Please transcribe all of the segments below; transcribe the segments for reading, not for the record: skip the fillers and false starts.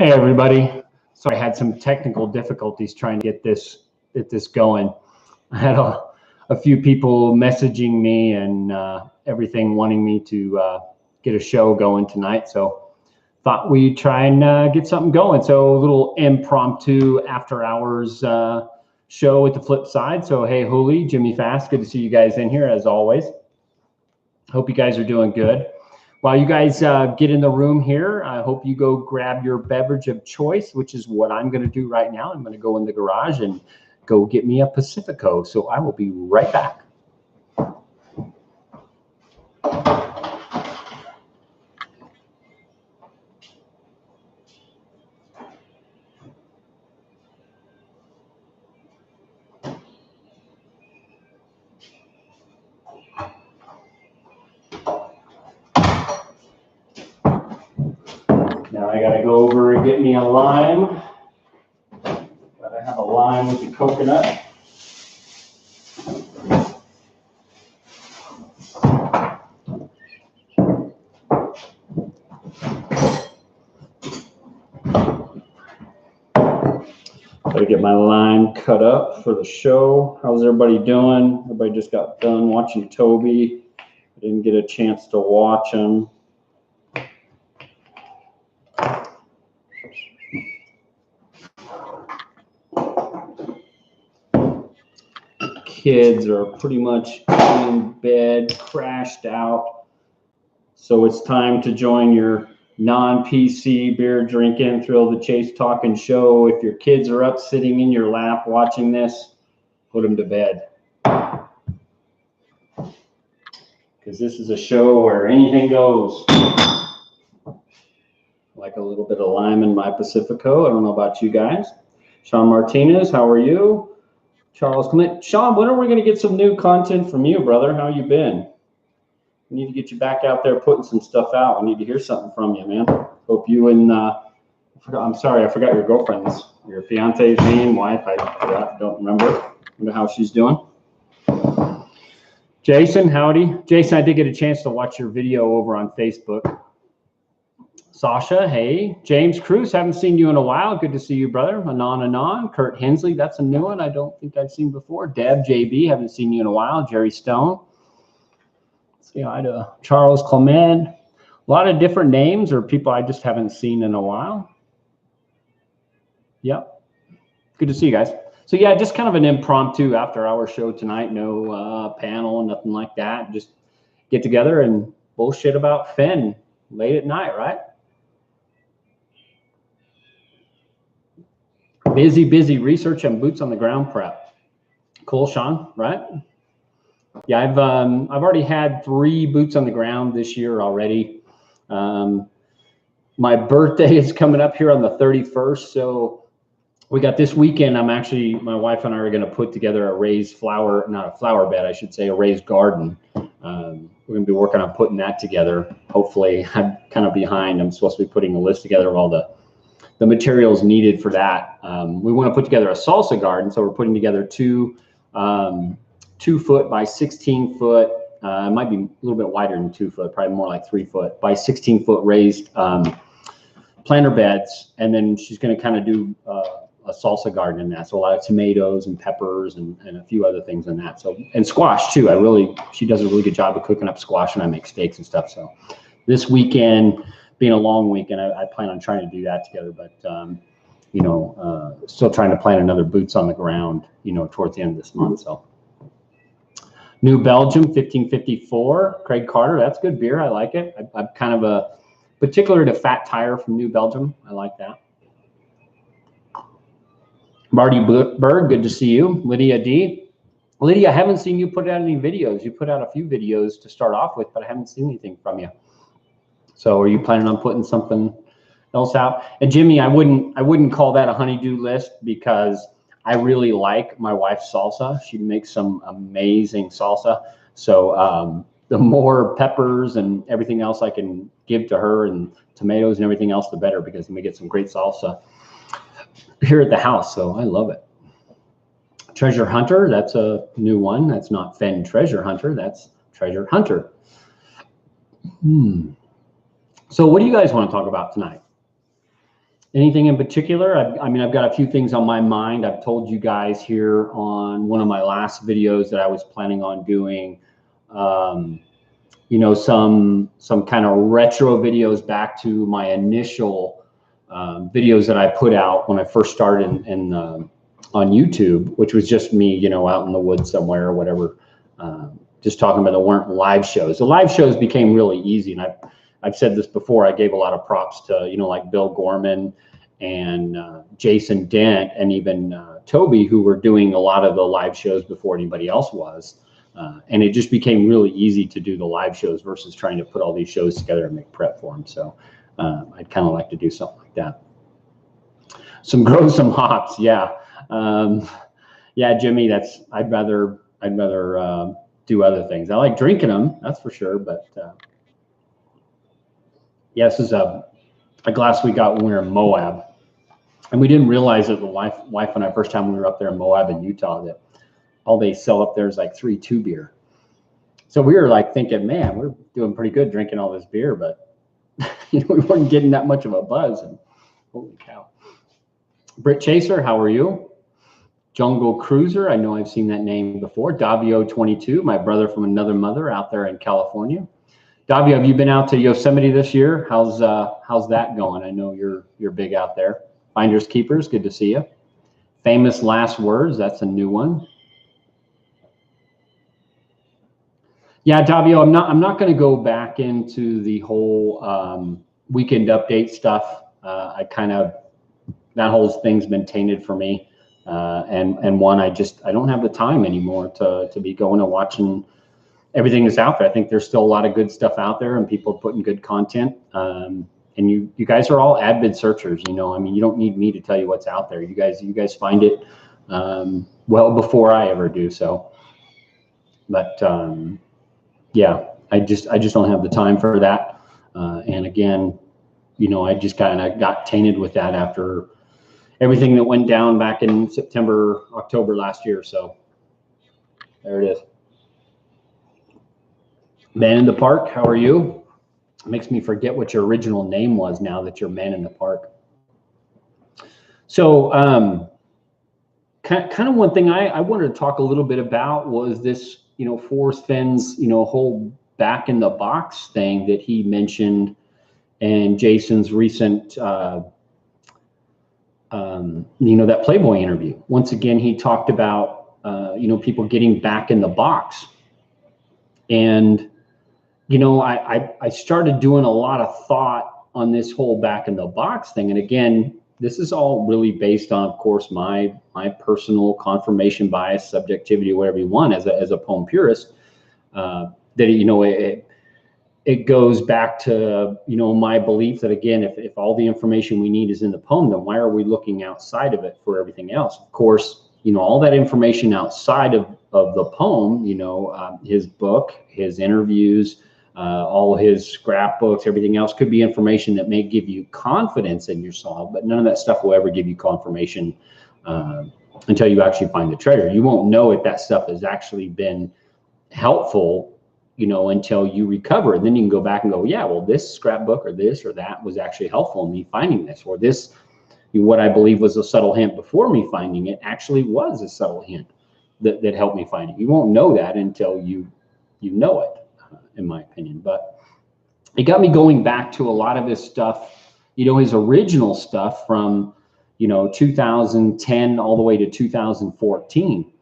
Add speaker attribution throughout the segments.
Speaker 1: Hey everybody. Sorry, I had some technical difficulties trying to get this going. I had a few people messaging me and everything wanting me to get a show going tonight. So thought we'd try and get something going. So a little impromptu after hours show at the flip side. So hey, Hooli, Jimmy Fast, good to see you guys in here as always. Hope you guys are doing good. While you guys get in the room here, I hope you go grab your beverage of choice, which is what I'm going to do right now. I'm going to go in the garage and go get me a Pacifico. So I will be right back. Now I got to go over and get me a lime. Got to have a lime with the coconut. Got to get my lime cut up for the show. How's everybody doing? Everybody just got done watching Toby. I didn't get a chance to watch him. Kids are pretty much in bed, crashed out. So it's time to join your non-PC beer drinking, thrill the chase talking show. If your kids are up sitting in your lap watching this, put them to bed. Because this is a show where anything goes. Like a little bit of lime in my Pacifico. I don't know about you guys. Sean Martinez, how are you? Charles Clement. Sean, when are we going to get some new content from you, brother? How you been? We need to get you back out there putting some stuff out. We need to hear something from you, man. Hope you and, I'm sorry, I forgot your girlfriend's, your fiance's name, wife, I don't remember. Wonder how she's doing. Jason, howdy. Jason, I did get a chance to watch your video over on Facebook. Sasha, hey. James Cruz, haven't seen you in a while. Good to see you, brother. Anon. Kurt Hensley, that's a new one I don't think I've seen before. Deb, JB, haven't seen you in a while. Jerry Stone. See, I had Charles Clement. A lot of different names or people I just haven't seen in a while. Yep. Good to see you guys. So yeah, just kind of an impromptu after-hour show tonight. No panel, nothing like that. Just get together and bullshit about Fenn late at night, right? Busy research and boots on the ground prep. Cool, Sean, right? Yeah, I've already had 3 boots on the ground this year already. My birthday is coming up here on the 31st, so we got this weekend. My wife and I are going to put together a raised flower, not a flower bed, I should say, a raised garden. We're going to be working on putting that together. Hopefully, I'm kind of behind. I'm supposed to be putting a list together of all the materials needed for that. We want to put together a salsa garden, so we're putting together 2 2-foot by 16-foot. It might be a little bit wider than 2-foot, probably more like 3-foot by 16-foot raised planter beds, and then she's going to kind of do a salsa garden in that. So a lot of tomatoes and peppers and a few other things in that. So and squash too. She does a really good job of cooking up squash, and I make steaks and stuff. So this weekend, being a long weekend, I plan on trying to do that together. But still trying to plan another boots on the ground, towards the end of this month. So. New Belgium 1554, Craig Carter. That's good beer. I like it. I'm kind of a particular to Fat Tire from New Belgium. I like that. Marty Berg, good to see you. Lydia D. Lydia, I haven't seen you put out any videos. You put out a few videos to start off with, but I haven't seen anything from you. So are you planning on putting something else out? And Jimmy, I wouldn't call that a honeydew list because I really like my wife's salsa. She makes some amazing salsa. So the more peppers and everything else I can give to her and tomatoes and everything else, the better, because then we get some great salsa here at the house. So I love it. Treasure Hunter, that's a new one. That's not Fenn Treasure Hunter. That's Treasure Hunter. So what do you guys want to talk about tonight? Anything in particular? I mean, I've got a few things on my mind. I've told you guys here on one of my last videos that I was planning on doing, you know, some kind of retro videos back to my initial videos that I put out when I first started on YouTube, which was just me, you know, out in the woods somewhere or whatever, just talking about. There weren't live shows. The live shows became really easy, and I've said this before. I gave a lot of props to, you know, like Bill Gorman and Jason Dent and even Toby, who were doing a lot of the live shows before anybody else was. And it just became really easy to do the live shows versus trying to put all these shows together and make prep for them. So I'd kind of like to do something like that. Grow some hops. Yeah. Yeah, Jimmy, I'd rather do other things. I like drinking them, that's for sure. But yeah, this is a glass we got when we were in Moab. And we didn't realize it, the wife and I, first time we were up there in Moab in Utah, that all they sell up there is like 3-2 beer. So we were like thinking, man, we're doing pretty good drinking all this beer, but you know, we weren't getting that much of a buzz. And holy cow. Britt Chaser, how are you? Jungle Cruiser, I know I've seen that name before. Davio 22, my brother from another mother out there in California. Davio, have you been out to Yosemite this year? How's that going? I know you're big out there. Finders Keepers, good to see you. Famous Last Words, that's a new one. Yeah, Davio, I'm not going to go back into the whole weekend update stuff. That whole thing's been tainted for me. And one, I don't have the time anymore to be going and watching everything that's out there. I think there's still a lot of good stuff out there and people putting good content. And you guys are all avid searchers, you know. I mean, you don't need me to tell you what's out there. You guys find it well before I ever do so. But yeah, I just don't have the time for that. And again, you know, I just kind of got tainted with that after everything that went down back in September, October last year. So there it is. Man in the Park, how are you? It makes me forget what your original name was now that you're Man in the Park. So kind of one thing I wanted to talk a little bit about was this, you know, Forrest Fenn's, you know, whole back in the box thing that he mentioned in Jason's recent, you know, that Playboy interview. Once again, he talked about, you know, people getting back in the box. And, you know, I started doing a lot of thought on this whole back in the box thing. And again, this is all really based on, of course, my personal confirmation bias, subjectivity, whatever you want, as a poem purist. That, you know, it goes back to, you know, my belief that, again, if all the information we need is in the poem, then why are we looking outside of it for everything else? Of course, you know, all that information outside of the poem, you know, his book, his interviews, all his scrapbooks, everything else could be information that may give you confidence in your song, but none of that stuff will ever give you confirmation until you actually find the treasure. You won't know if that stuff has actually been helpful, you know, until you recover. And then you can go back and go, yeah, well, this scrapbook or this or that was actually helpful in me finding this, or this, what I believe was a subtle hint before me finding it actually was a subtle hint that helped me find it. You won't know that until you know it. In my opinion. But it got me going back to a lot of his stuff, you know, his original stuff from, you know, 2010 all the way to 2014.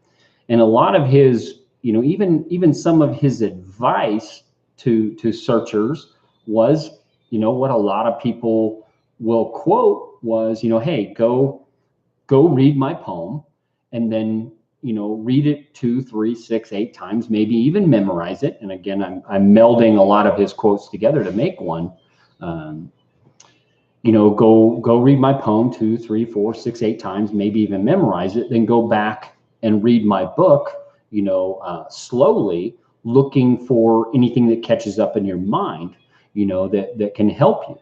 Speaker 1: And a lot of his, you know, even some of his advice to searchers was, you know, what a lot of people will quote was, you know, hey, go read my poem and then, you know, read it 2, 3, 6, 8 times, maybe even memorize it. And again, I'm melding a lot of his quotes together to make one. You know, go read my poem 2, 3, 4, 6, 8 times, maybe even memorize it. Then go back and read my book, you know, slowly, looking for anything that catches up in your mind, you know, that can help you,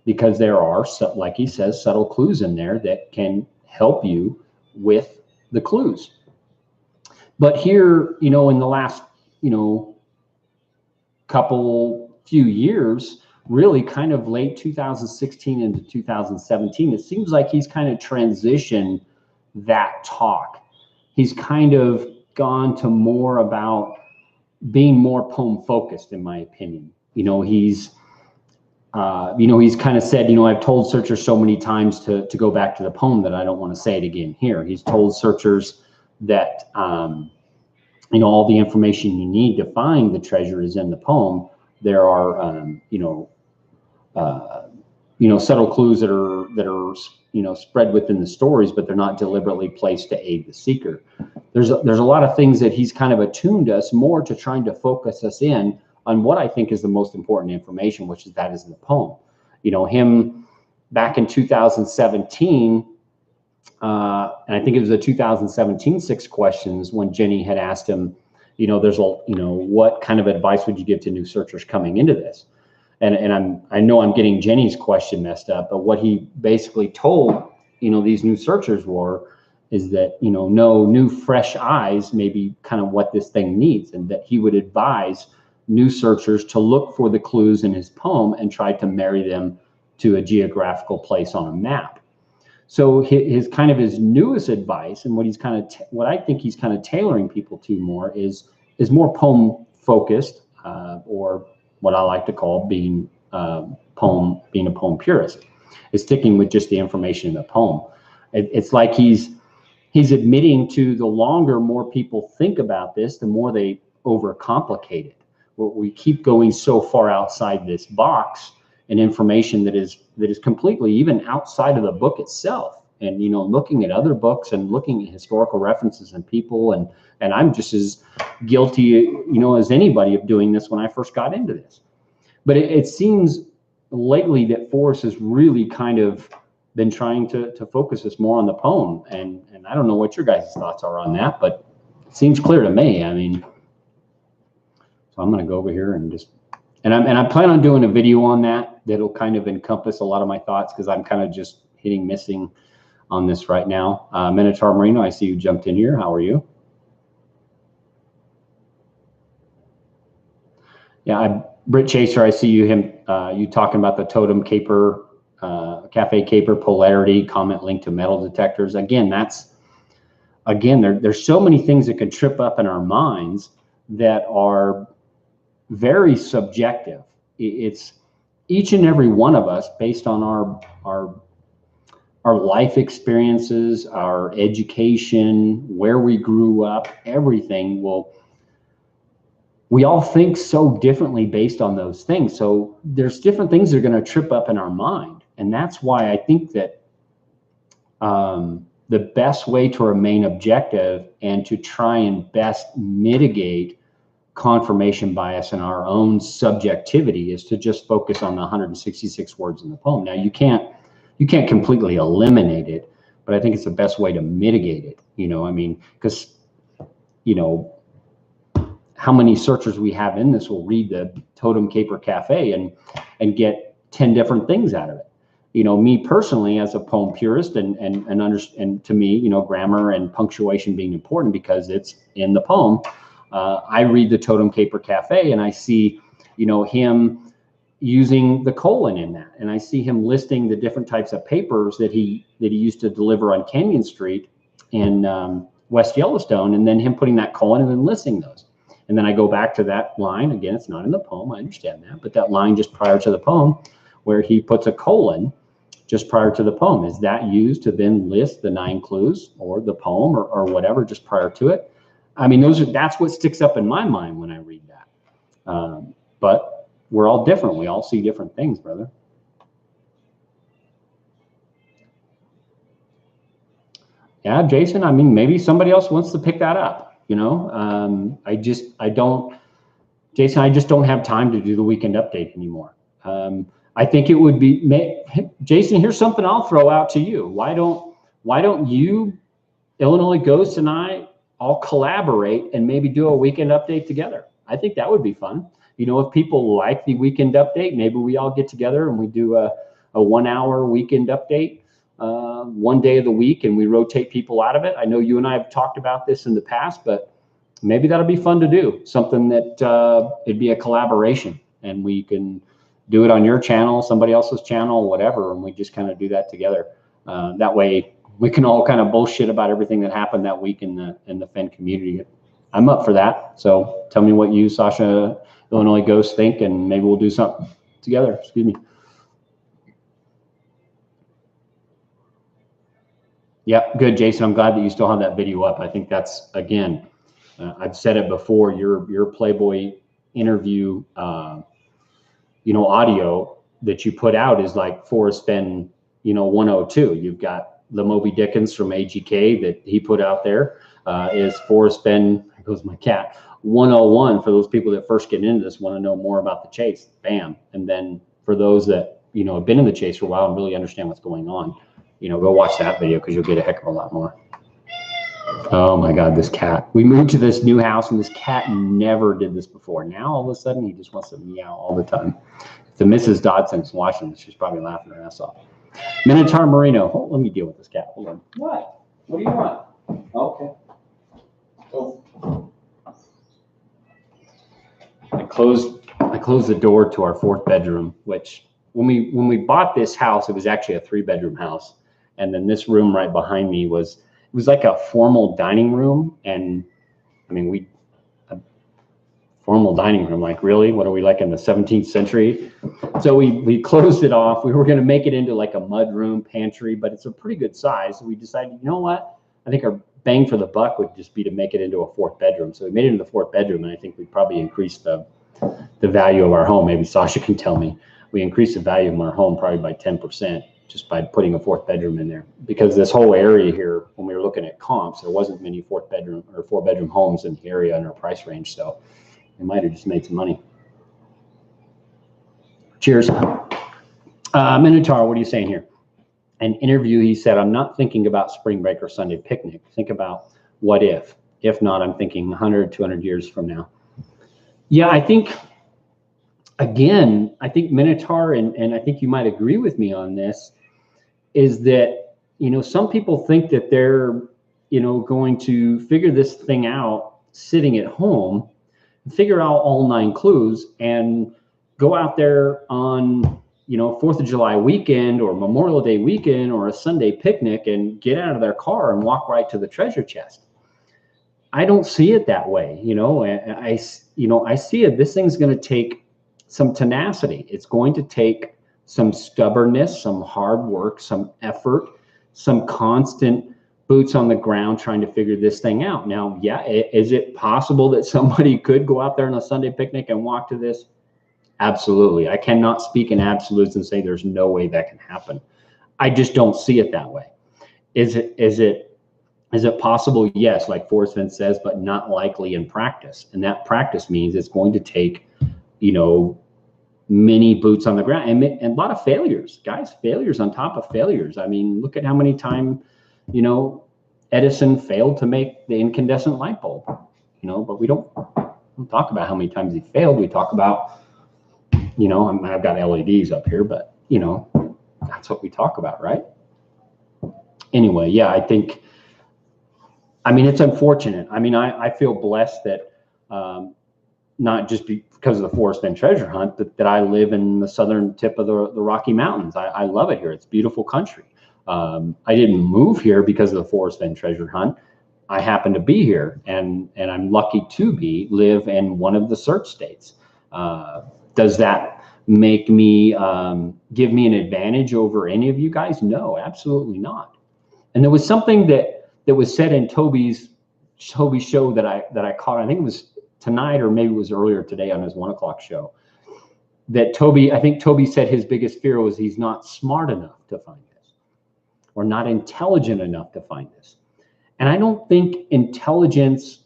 Speaker 1: because there are, like he says, subtle clues in there that can help you with the clues. But here, you know, in the last, you know, few years, really kind of late 2016 into 2017. It seems like he's kind of transitioned that talk. He's kind of gone to more about being more poem focused, in my opinion. He's kind of said, I've told searchers so many times to go back to the poem that I don't want to say it again here. He's told searchers that, all the information you need to find the treasure is in the poem. There are, subtle clues that are spread within the stories, but they're not deliberately placed to aid the seeker. There's a lot of things that he's kind of attuned us more to, trying to focus us in on what I think is the most important information, which is in the poem. Him back in 2017, and I think it was the 2017 6 questions when Jenny had asked him, what kind of advice would you give to new searchers coming into this? And I know I'm getting Jenny's question messed up, but what he basically told, these new searchers is that, no new fresh eyes may be kind of what this thing needs, and that he would advise new searchers to look for the clues in his poem and try to marry them to a geographical place on a map. So his newest advice, and what I think he's kind of tailoring people to more is more poem focused, or what I like to call being a poem purist, is sticking with just the information in the poem. It's like he's admitting to, the longer more people think about this, the more they overcomplicate it. We keep going so far outside this box, and information that is completely even outside of the book itself. And looking at other books and looking at historical references and people, and I'm just as guilty as anybody of doing this when I first got into this. But it seems lately that Forrest has really kind of been trying to focus us more on the poem, and I don't know what your guys' thoughts are on that, but it seems clear to me. I mean, so I'm going to go over here and I plan on doing a video on that'll kind of encompass a lot of my thoughts, because I'm kind of just hitting missing on this right now. Minotaur Marino, I see you jumped in here. How are you? Yeah, Britt Chaser, I see you talking about the totem caper, cafe caper polarity, comment link to metal detectors. Again, there's so many things that can trip up in our minds that are very subjective. It's each and every one of us, based on our life experiences, our education, where we grew up, everything we all think so differently based on those things. So there's different things that are going to trip up in our mind. And that's why I think that the best way to remain objective and to try and best mitigate confirmation bias in our own subjectivity is to just focus on the 166 words in the poem. Now, you can't completely eliminate it, but I think it's the best way to mitigate it. Because how many searchers we have in this will read the Totem Caper Cafe and get 10 different things out of it. Me personally, as a poem purist, and to me, grammar and punctuation being important because it's in the poem. I read the Totem Caper Cafe and I see, him using the colon in that, and I see him listing the different types of papers that he used to deliver on Canyon Street in West Yellowstone, and then him putting that colon and then listing those. And then I go back to that line again. It's not in the poem, I understand that, but that line just prior to the poem, where he puts a colon just prior to the poem, is that used to then list the 9 clues or the poem or whatever just prior to it? I mean, that's what sticks up in my mind when I read that. But we're all different. We all see different things, brother. Yeah, Jason, I mean, maybe somebody else wants to pick that up. Jason, I just don't have time to do the weekend update anymore. I think it would be, Jason, here's something I'll throw out to you. Why don't you, Illinois Ghost, and I all collaborate and maybe do a weekend update together? I think that would be fun. If people like the weekend update, maybe we all get together and we do a 1-hour weekend update, one day of the week, and we rotate people out of it. I know you and I have talked about this in the past, but maybe that'll be fun to do. Something that it'd be a collaboration, and we can do it on your channel, somebody else's channel, whatever, and we just kind of do that together. That way we can all kind of bullshit about everything that happened that week in the Fenn community. I'm up for that. So tell me what you, Sasha, Illinois Ghost, think, and maybe we'll do something together. Excuse me. Yep, good, Jason. I'm glad that you still have that video up. I think that's, again, I've said it before, your Playboy interview, audio that you put out is like Forrest Fenn, 102. You've got the Moby Dickens from AGK that he put out there, is Forrest Fenn, there goes my cat, 101 for those people that first get into this, want to know more about the chase, bam. And then for those that, have been in the chase for a while and really understand what's going on, go watch that video because you'll get a heck of a lot more. Oh my God, this cat. We moved to this new house and this cat never did this before. Now all of a sudden he just wants to meow all the time. If the Mrs. Dodson's watching this, she's probably laughing her ass off. Minotaur Merino. Oh, let me deal with this cat. Hold on. What? What do you want? Okay. Oh. I closed the door to our 4th bedroom, which when we bought this house, it was actually a 3-bedroom house. And then this room right behind me was like a formal dining room. And I mean, a formal dining room, like really? What are we, like in the 17th century? So we closed it off. We were going to make it into like a mud room pantry, but it's a pretty good size. So we decided, you know what? I think our bang for the buck would just be to make it into a 4th bedroom. So we made it into the 4th bedroom, and I think we probably increased the value of our home. Maybe Sasha can tell me. We increased the value of our home probably by 10%. Just by putting a 4th bedroom in there, because this whole area here, when we were looking at comps, there wasn't many 4-bedroom homes in the area in our price range. So we might have just made some money. Cheers. Minotaur, what are you saying here? An interview, he said, I'm not thinking about spring break or Sunday picnic. Think about what if. If not, I'm thinking 100, 200 years from now. Yeah, I think, again, I think Minotaur, and I think you might agree with me on this, is that, some people think that they're, going to figure this thing out sitting at home, figure out all 9 clues, and go out there on, 4th of July weekend or Memorial Day weekend or a Sunday picnic and get out of their car and walk right to the treasure chest. I don't see it that way. I see it. This thing's going to take some tenacity. It's going to take some stubbornness, some hard work, some effort, some constant boots on the ground trying to figure this thing out. Now, yeah, is it possible that somebody could go out there on a Sunday picnic and walk to this? Absolutely. I cannot speak in absolutes and say there's no way that can happen. I just don't see it that way. Is it possible? Yes, like Forrest Fenn says, but not likely in practice. And that practice means it's going to take, many boots on the ground and a lot of failures, guys, failures on top of failures. I mean, look at how many times, Edison failed to make the incandescent light bulb, but we don't talk about how many times he failed. We talk about, I've got LEDs up here, but, that's what we talk about, right? Anyway, yeah, I think, it's unfortunate. I feel blessed that, not just because of the Forrest Fenn treasure hunt, but that I live in the southern tip of the Rocky Mountains. I love it here. It's beautiful country. I didn't move here because of the Forrest Fenn treasure hunt. I happen to be here, and I'm lucky to live in one of the search states. Does that make me, give me an advantage over any of you guys? No, absolutely not. And there was something that was said in Toby's show that I caught. I think it was tonight, or maybe it was earlier today on his 1 o'clock show, that I think Toby said his biggest fear was he's not smart enough to find this, or not intelligent enough to find this. And I don't think intelligence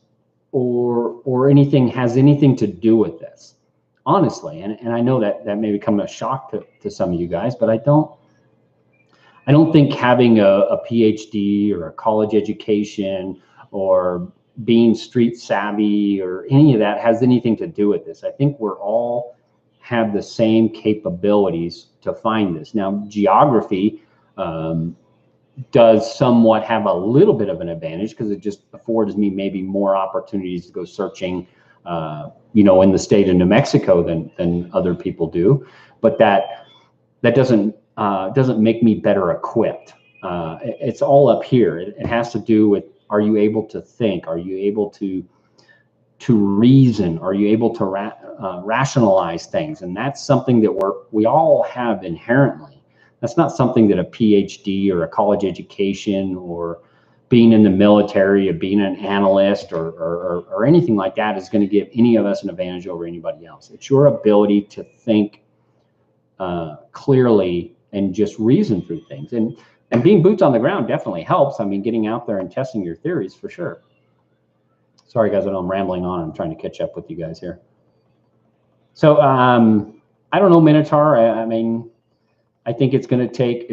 Speaker 1: or anything has anything to do with this, honestly. And I know that may become a shock to some of you guys, but I don't think having a PhD or a college education or being street savvy or any of that has anything to do with this. I think we're all have the same capabilities to find this. Now, geography does somewhat have a little bit of an advantage because it just affords me maybe more opportunities to go searching in the state of New Mexico than other people do, but that doesn't make me better equipped. It's all up here. It has to do with, are you able to think? Are you able to reason? Are you able to rationalize things? And that's something that we all have inherently. That's not something that a PhD or a college education or being in the military or being an analyst or anything like that is going to give any of us an advantage over anybody else. It's your ability to think clearly and just reason through things. And being boots on the ground definitely helps. I mean, getting out there and testing your theories for sure. Sorry, guys, I know I'm rambling on. I'm trying to catch up with you guys here. So I don't know, Minotaur. I mean, I think it's going to take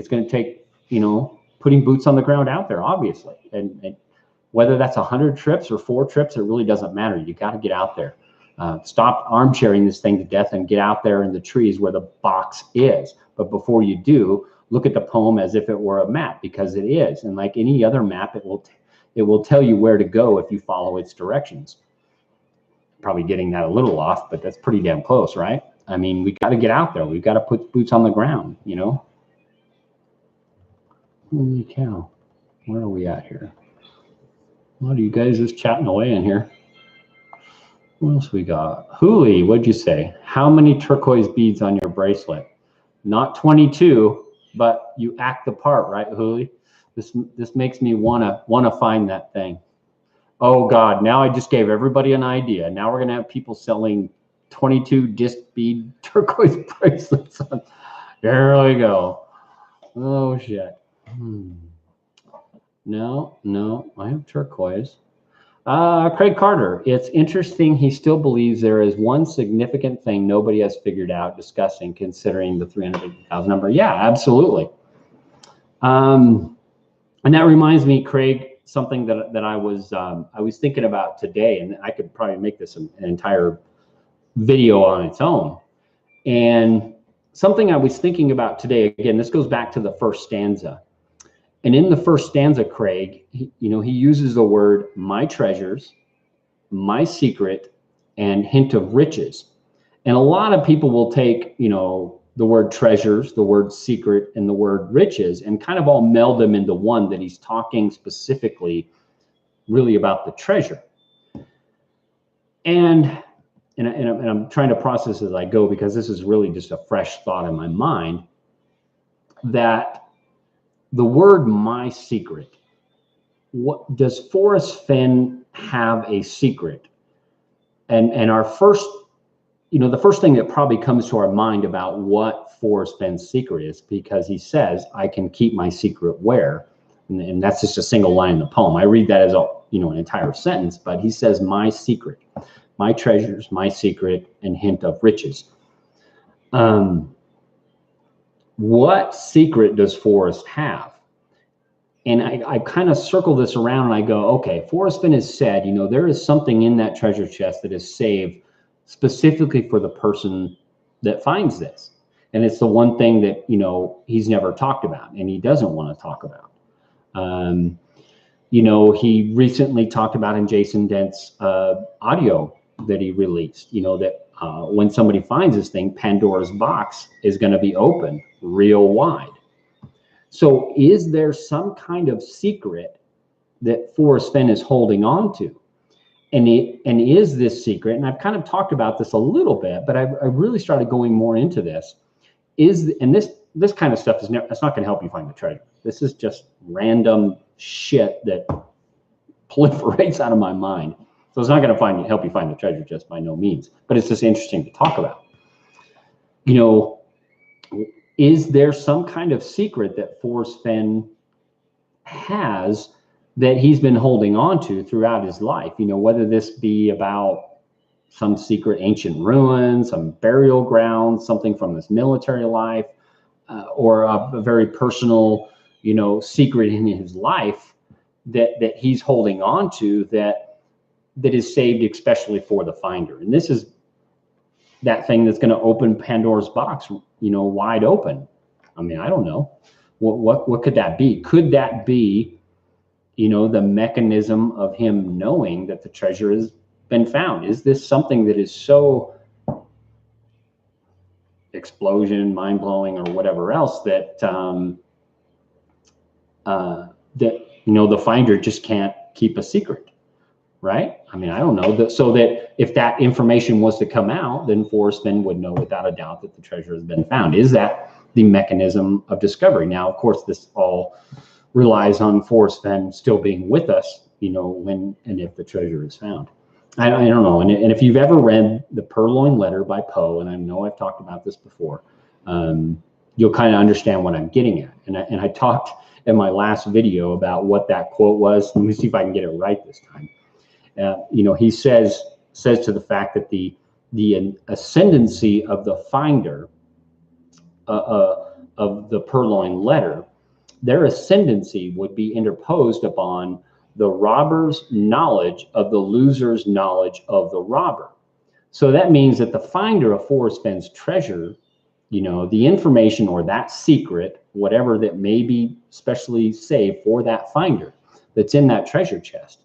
Speaker 1: putting boots on the ground out there, obviously, and whether that's 100 trips or 4 trips, it really doesn't matter. You got to get out there. Stop armchairing this thing to death and get out there in the trees where the box is. But before you do, look at the poem as if it were a map, because it is. And like any other map, it will tell you where to go if you follow its directions. Probably getting that a little off, but that's pretty damn close, right? I mean, we got to get out there. We've got to put boots on the ground, Holy cow. Where are we at here? What are you guys just chatting away in here? What else we got? Hooli, what'd you say? How many turquoise beads on your bracelet? Not 22, but you act the part, right, Hooli? This makes me wanna find that thing. Oh God, now I just gave everybody an idea. Now we're gonna have people selling 22 disc bead turquoise bracelets. There we go. Oh shit. No, I have turquoise. Craig Carter, it's interesting. He still believes there is one significant thing nobody has figured out discussing, considering the 350,000 number. Yeah, absolutely. And that reminds me, Craig, something that I was thinking about today, and I could probably make this an entire video on its own. And something I was thinking about today, again, this goes back to the first stanza. And in the first stanza, Craig, he uses the word my treasures, my secret, and hint of riches. And a lot of people will take, the word treasures, the word secret, and the word riches, and kind of all meld them into one, that he's talking specifically really about the treasure. And I'm trying to process as I go, because this is really just a fresh thought in my mind, that the word my secret, what does Forrest Fenn have a secret? And our first, the first thing that probably comes to our mind about what Forrest Fenn's secret is, because he says, I can keep my secret where, and that's just a single line in the poem. I read that as an entire sentence, but he says my secret, my treasures, my secret, and hint of riches. What secret does Forrest have? And I kind of circle this around and I go, okay, Forrest Fenn has said, there is something in that treasure chest that is saved specifically for the person that finds this. And it's the one thing that, he's never talked about and he doesn't want to talk about. He recently talked about in Jason Dent's audio that he released, that when somebody finds this thing, Pandora's box is going to be open real wide. So is there some kind of secret that Forrest Fenn is holding on to? And is this secret, and I've kind of talked about this a little bit, but I really started going more into this, this kind of stuff it's not going to help you find the treasure. This is just random shit that proliferates out of my mind. So it's not going to help you find the treasure, just by no means. But it's just interesting to talk about. Is there some kind of secret that Forrest Fenn has that he's been holding on to throughout his life? Whether this be about some secret ancient ruin, some burial ground, something from his military life, or a very personal, secret in his life that he's holding on to that is saved especially for the finder. And this is that thing that's going to open Pandora's box, wide open. I mean, I don't know. What could that be? Could that be, the mechanism of him knowing that the treasure has been found? Is this something that is so explosion, mind-blowing, or whatever else that the finder just can't keep a secret, right? I mean, I don't know. So that if that information was to come out, then Forrest Fenn would know without a doubt that the treasure has been found. Is that the mechanism of discovery? Now, of course, this all relies on Forrest Fenn still being with us, when and if the treasure is found. I don't know. And if you've ever read The Purloined Letter by Poe, and I know I've talked about this before, you'll kind of understand what I'm getting at. And I talked in my last video about what that quote was. Let me see if I can get it right this time. He says to the fact that the ascendancy of the finder of the Purloined Letter, their ascendancy would be interposed upon the robber's knowledge of the loser's knowledge of the robber. So that means that the finder of Forrest Fenn's treasure, the information or that secret, whatever that may be specially saved for that finder that's in that treasure chest,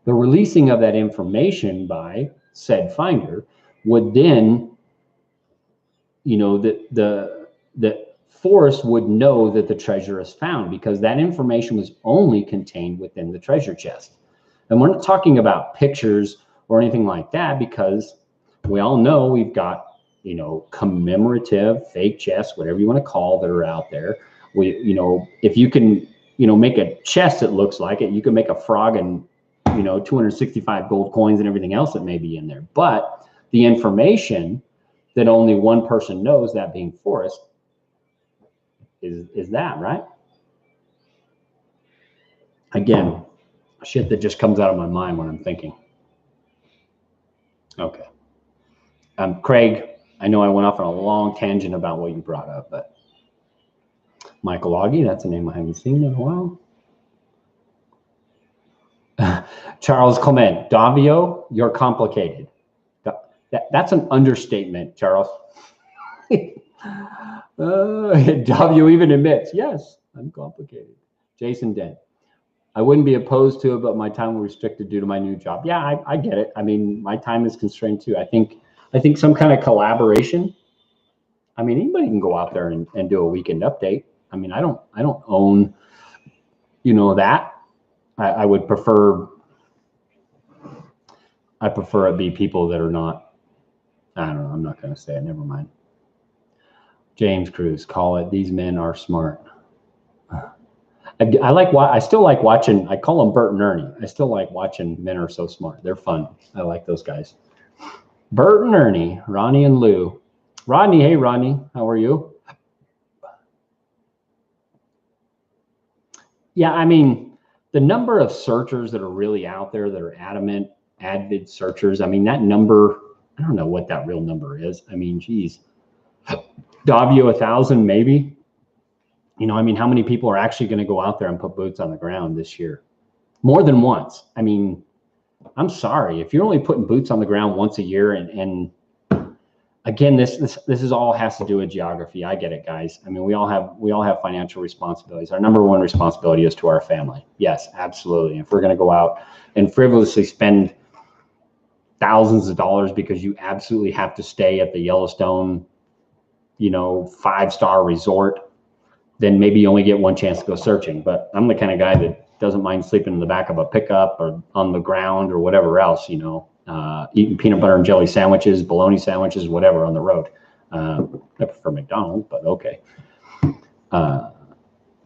Speaker 1: the releasing of that information by said finder would then, that Forrest would know that the treasure is found, because that information was only contained within the treasure chest. And we're not talking about pictures or anything like that, because we all know we've got, commemorative fake chests, whatever you want to call, that are out there. If you can, make a chest that looks like it, you can make a frog and, 265 gold coins and everything else that may be in there. But the information that only one person knows, that being Forrest, is that, right? Again, shit that just comes out of my mind when I'm thinking. Okay. Craig, I know I went off on a long tangent about what you brought up, but Michael Augie, that's a name I haven't seen in a while. Charles Clement, Davio, you're complicated. That's an understatement, Charles. Davio even admits, yes, I'm complicated. Jason Dent, I wouldn't be opposed to it, but my time will be restricted due to my new job. Yeah, I get it. I mean, my time is constrained too. I think some kind of collaboration. I mean, anybody can go out there and do a weekend update. I mean, I don't own, that. I would prefer. I prefer it be people that are not. I don't know. I'm not going to say it. Never mind. James Cruz, call it. These men are smart. I still like watching. I call them Bert and Ernie. I still like watching Men Are So Smart. They're fun. I like those guys. Bert and Ernie, Ronnie and Lou. Rodney, hey Rodney, how are you? Yeah, I mean, the number of searchers that are really out there that are adamant, avid searchers. I mean, that number. I don't know what that real number is. I mean, geez. Davio 1,000 maybe. I mean, how many people are actually going to go out there and put boots on the ground this year? More than once. I mean, I'm sorry if you're only putting boots on the ground once a year, and again, this is all has to do with geography. I get it, guys. I mean, we all have financial responsibilities. Our number one responsibility is to our family. Yes, absolutely. If we're going to go out and frivolously spend thousands of dollars because you absolutely have to stay at the Yellowstone, 5-star resort, then maybe you only get one chance to go searching. But I'm the kind of guy that doesn't mind sleeping in the back of a pickup or on the ground or whatever else, eating peanut butter and jelly sandwiches, bologna sandwiches, whatever on the road. I prefer McDonald's, but okay.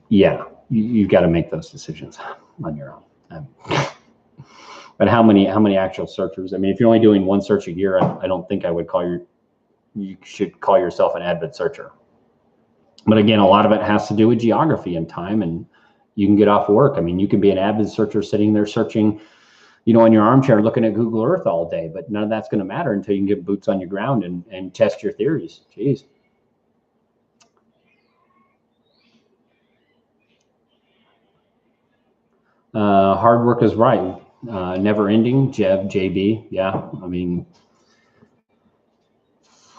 Speaker 1: Yeah, you've got to make those decisions on your own. But how many actual searchers? I mean, if you're only doing one search a year, I don't think I would you should call yourself an avid searcher. But again, a lot of it has to do with geography and time, and you can get off work. I mean, you can be an avid searcher sitting there searching, on your armchair looking at Google Earth all day, but none of that's going to matter until you can get boots on your ground and test your theories. Jeez. Hard work is right. Never ending. Jeb, JB. Yeah. I mean,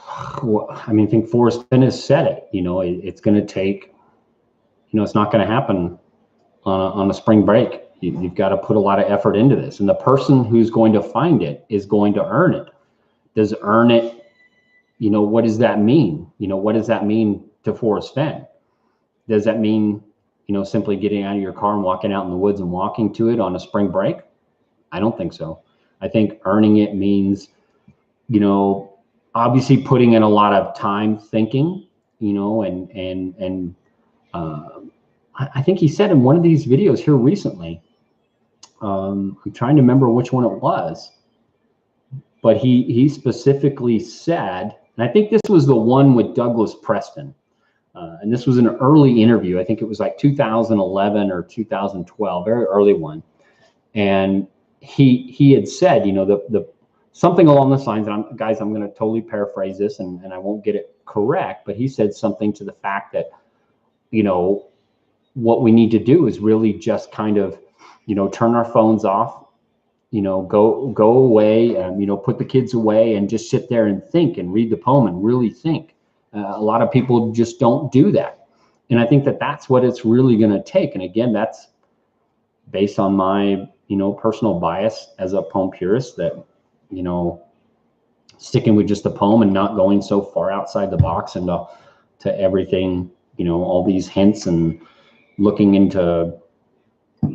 Speaker 1: I think Forrest Fenn has said it. It's going to take. It's not going to happen on a spring break. You've got to put a lot of effort into this, and the person who's going to find it is going to earn it. Does earn it, you know, what does that mean? You know, what does that mean to Forrest Fenn? Does that mean, you know, simply getting out of your car and walking out in the woods and walking to it on a spring break? I don't think so. I think earning it means, you know, obviously putting in a lot of time thinking, you know, and I think he said in one of these videos here recently, I'm trying to remember which one it was, but he specifically said, and I think this was the one with Douglas Preston, and this was an early interview. I think it was like 2011 or 2012, very early one. And he had said, you know, the something along the lines, and I'm going to totally paraphrase this, and I won't get it correct, but he said something to the fact that, you know, what we need to do is really just kind of, you know, turn our phones off, you know, go away, you know, put the kids away and just sit there and think and read the poem and really think. A lot of people just don't do that. And I think that that's what it's really going to take. And again, that's based on my, you know, personal bias as a poem purist, that, you know, sticking with just the poem and not going so far outside the box and to everything, you know, all these hints and looking into,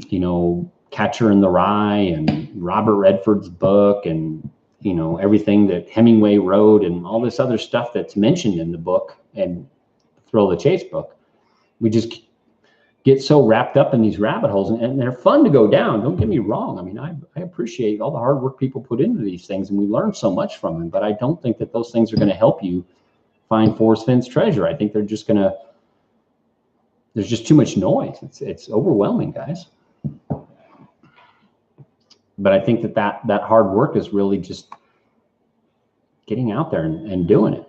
Speaker 1: you know, Catcher in the Rye and Robert Redford's book and, you know, everything that Hemingway wrote and all this other stuff that's mentioned in the book and Thrill of the Chase book. We just get so wrapped up in these rabbit holes, and they're fun to go down. Don't get me wrong. I mean, I appreciate all the hard work people put into these things, and we learn so much from them, but I don't think that those things are going to help you find Forrest Fenn's treasure. I think they're just going to, there's just too much noise. It's overwhelming, guys. But I think that hard work is really just getting out there and doing it.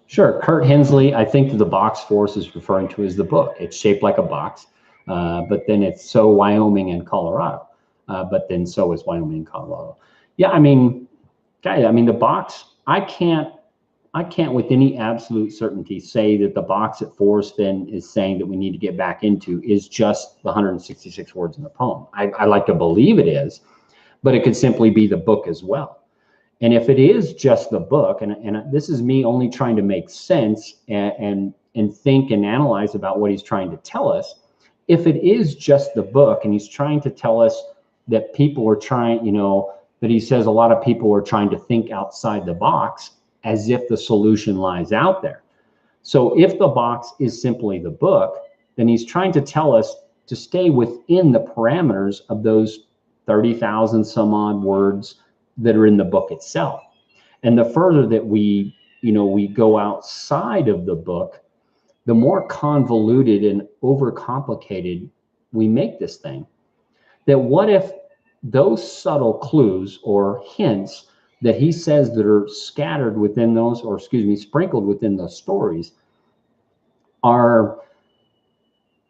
Speaker 1: Sure, Kurt Hensley, I think that the box Forrest is referring to is the book. It's shaped like a box, but then it's so Wyoming and Colorado, but then so is Wyoming and Colorado. Yeah, I mean, guys, I mean, the box, I can't with any absolute certainty say that the box that Forrest Fenn is saying that we need to get back into is just the 166 words in the poem. I like to believe it is, but it could simply be the book as well. And if it is just the book, and this is me only trying to make sense and think and analyze about what he's trying to tell us, if it is just the book and he's trying to tell us that people are trying, you know, that he says a lot of people are trying to think outside the box as if the solution lies out there. So if the box is simply the book, then he's trying to tell us to stay within the parameters of those 30,000 some odd words that are in the book itself. And the further that we, you know, we go outside of the book, the more convoluted and overcomplicated we make this thing. That what if those subtle clues or hints that he says that are scattered within those, or excuse me, sprinkled within those stories are,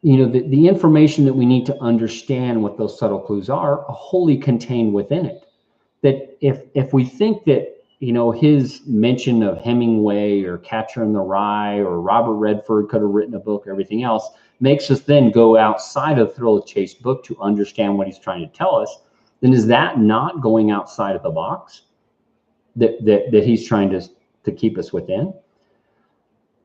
Speaker 1: you know, the information that we need to understand what those subtle clues are wholly contained within it. That if we think that, you know, his mention of Hemingway or Catcher in the Rye or Robert Redford could have written a book or everything else makes us then go outside of the Thrill of the Chase book to understand what he's trying to tell us, then is that not going outside of the box that he's trying to keep us within?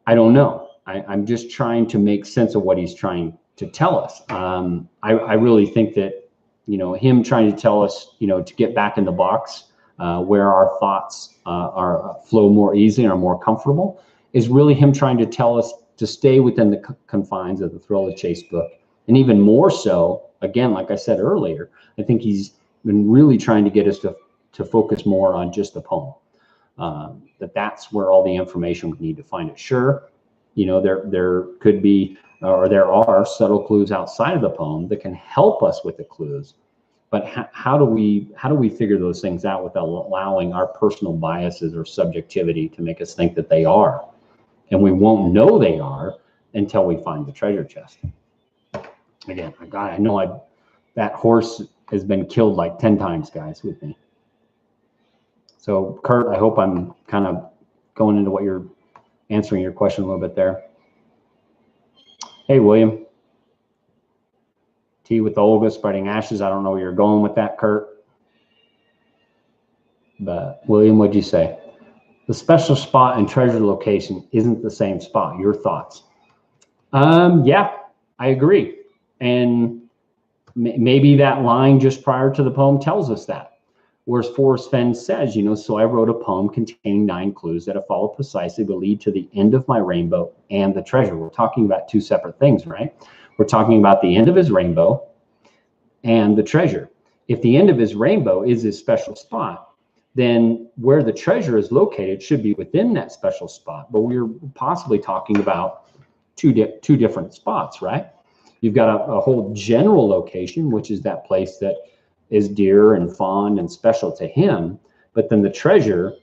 Speaker 1: I don't know. I'm just trying to make sense of what he's trying to tell us. I really think that, you know, him trying to tell us, you know, to get back in the box where our thoughts are flow more easily and are more comfortable, is really him trying to tell us to stay within the confines of the Thrill of the Chase book. And even more so, again, like I said earlier, I think he's been really trying to get us to focus more on just the poem. That's where all the information we need to find it. Sure, you know, there could be, or there are subtle clues outside of the poem that can help us with the clues, but how do we figure those things out without allowing our personal biases or subjectivity to make us think that they are? And we won't know they are until we find the treasure chest. Again, I know that horse has been killed like 10 times, guys, with me. So Kurt, I hope I'm kind of going into what you're answering your question a little bit there. Hey, William. Tea with Olga, spreading ashes. I don't know where you're going with that, Kurt. But William, what'd you say? The special spot and treasure location isn't the same spot. Your thoughts? Yeah, I agree. And maybe that line just prior to the poem tells us that. Whereas Forrest Fenn says, so I wrote a poem containing 9 clues that, if followed precisely, will lead to the end of my rainbow and the treasure. We're talking about 2 separate things, right? We're talking about the end of his rainbow and the treasure. If the end of his rainbow is his special spot, then where the treasure is located should be within that special spot. But we're possibly talking about two different spots, right? You've got a whole general location, which is that place that is dear and fond and special to him. But then the treasure,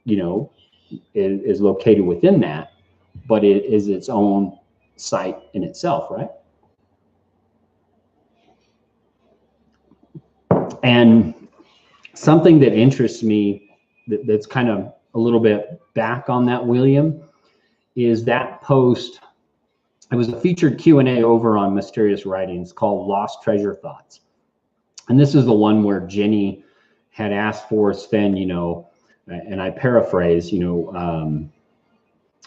Speaker 1: is located within that, but it is its own site in itself, right? And something that interests me that's kind of a little bit back on that, William, is that post. It was a featured Q&A over on Mysterious Writings called Lost Treasure Thoughts. And this is the one where Jenny had asked Forrest Fenn, and I paraphrase,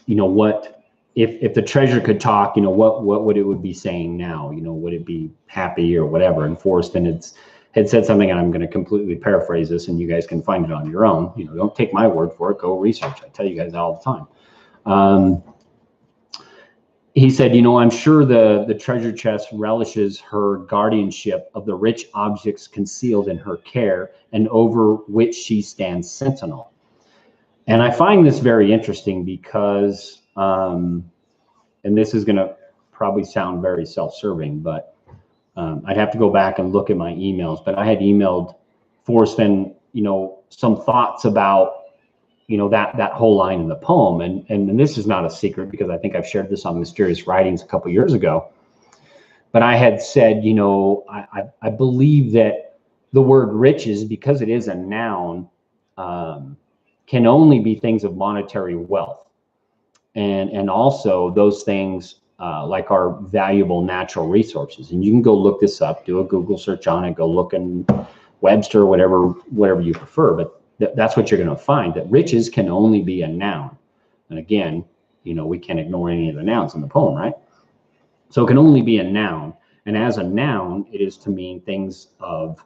Speaker 1: what if the treasure could talk, what would it be saying now? Would it be happy or whatever? And Forrest Fenn had said something, and I'm going to completely paraphrase this, and you guys can find it on your own. Don't take my word for it. Go research. I tell you guys all the time. He said, I'm sure the treasure chest relishes her guardianship of the rich objects concealed in her care and over which she stands sentinel. And I find this very interesting because, and this is going to probably sound very self-serving, but I'd have to go back and look at my emails. But I had emailed Forrest Fenn, some thoughts about that whole line in the poem. And this is not a secret because I think I've shared this on Mysterious Writings a couple years ago. But I had said, I believe that the word riches, because it is a noun, can only be things of monetary wealth. And also those things like our valuable natural resources. And you can go look this up, do a Google search on it, go look in Webster, whatever you prefer. But that's what you're going to find, that riches can only be a noun. And again, we can't ignore any of the nouns in the poem, right? So it can only be a noun. And as a noun, it is to mean things of,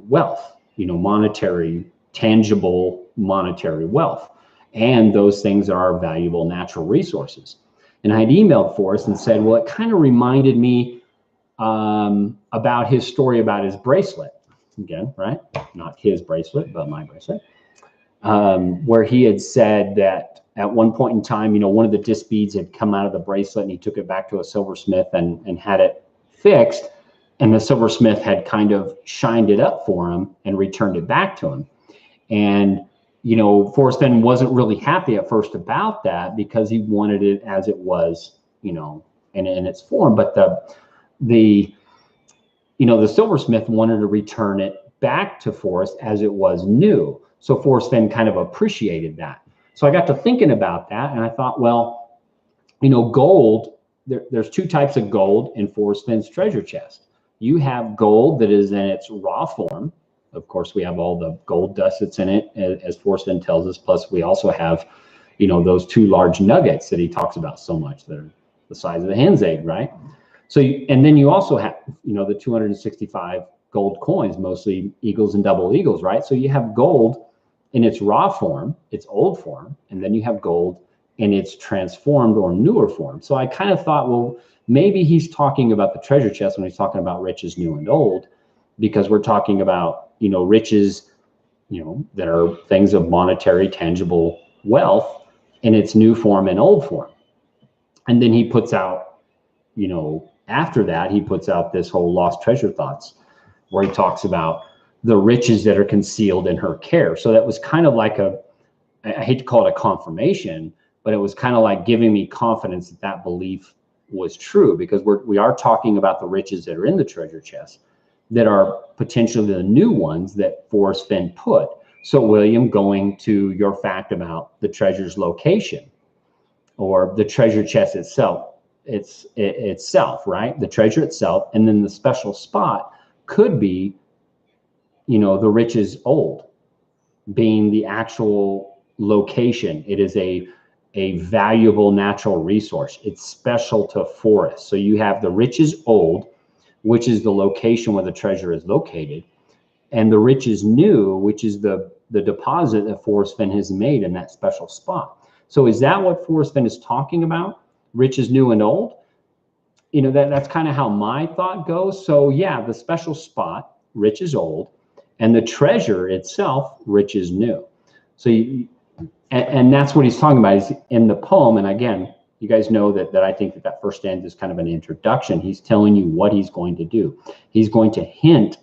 Speaker 1: wealth, monetary, tangible monetary wealth. And those things are valuable natural resources. And I had emailed Forrest and said, well, it kind of reminded me about his story about his bracelet. Again, right? Not his bracelet, but my bracelet, where he had said that at one point in time, one of the disc beads had come out of the bracelet and he took it back to a silversmith and had it fixed. And the silversmith had kind of shined it up for him and returned it back to him. And, Forrest Fenn wasn't really happy at first about that because he wanted it as it was, in its form. But the silversmith wanted to return it back to Forrest as it was new. So Forrest Fenn kind of appreciated that. So I got to thinking about that, and I thought, well, gold, there's 2 types of gold in Forrest Fenn's treasure chest. You have gold that is in its raw form. Of course, we have all the gold dust that's in it, as Forrest Fenn tells us. Plus, we also have, those 2 large nuggets that he talks about so much that are the size of a hen's egg, right? So, and then you also have, the 265 gold coins, mostly eagles and double eagles, right? So you have gold in its raw form, its old form, and then you have gold in its transformed or newer form. So I kind of thought, well, maybe he's talking about the treasure chest when he's talking about riches new and old, because we're talking about, riches, that are things of monetary, tangible wealth in its new form and old form. And then he puts out, after that, he puts out this whole Lost Treasure Thoughts, where he talks about the riches that are concealed in her care. So that was kind of like I hate to call it a confirmation, but it was kind of like giving me confidence that belief was true, because we are talking about the riches that are in the treasure chest that are potentially the new ones that Forrest Fenn put. So William, going to your fact about the treasure's location or the treasure chest itself, itself, right? The treasure itself. And then the special spot could be, the rich is old, being the actual location. It is a valuable natural resource. It's special to forests. So you have the rich is old, which is the location where the treasure is located, and the rich is new, which is the deposit that Forrest Fenn has made in that special spot. So is that what Forrest Fenn is talking about? Rich is new and old? That's kind of how my thought goes. So yeah, the special spot, rich is old, and the treasure itself, rich is new. So and that's what he's talking about is in the poem. And again, you guys know that I think that first stanza is kind of an introduction. He's telling you what he's going to do. He's going to hint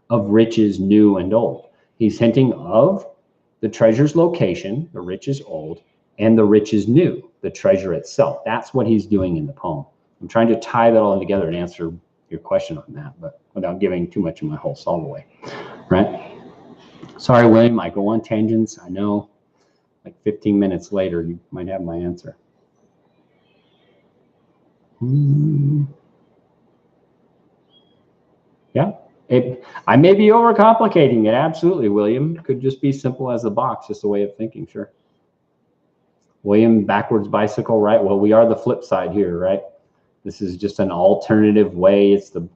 Speaker 1: of riches new and old. He's hinting of the treasure's location, the rich is old, and the rich is new, the treasure itself. That's what he's doing in the poem. I'm trying to tie that all together and answer your question on that, but without giving too much of my whole soul away, right? Sorry, William, I go on tangents. I know, like 15 minutes later, you might have my answer. Yeah, I may be overcomplicating it. Absolutely, William. It could just be simple as a box, just a way of thinking, sure. William, backwards bicycle, right? Well, we are the flip side here, right? This is just an alternative way. It's the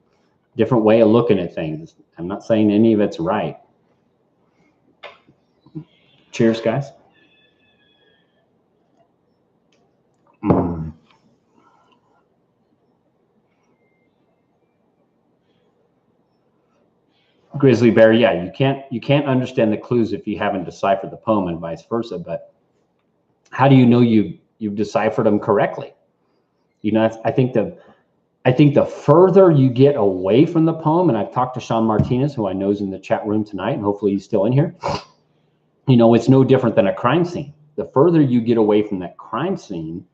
Speaker 1: different way of looking at things. I'm not saying any of it's right. Cheers, guys. Grizzly Bear, yeah, you can't understand the clues if you haven't deciphered the poem and vice versa. But how do you know you've deciphered them correctly? I think the further you get away from the poem, and I've talked to Sean Martinez, who I know is in the chat room tonight, and hopefully he's still in here. It's no different than a crime scene. The further you get away from that crime scene,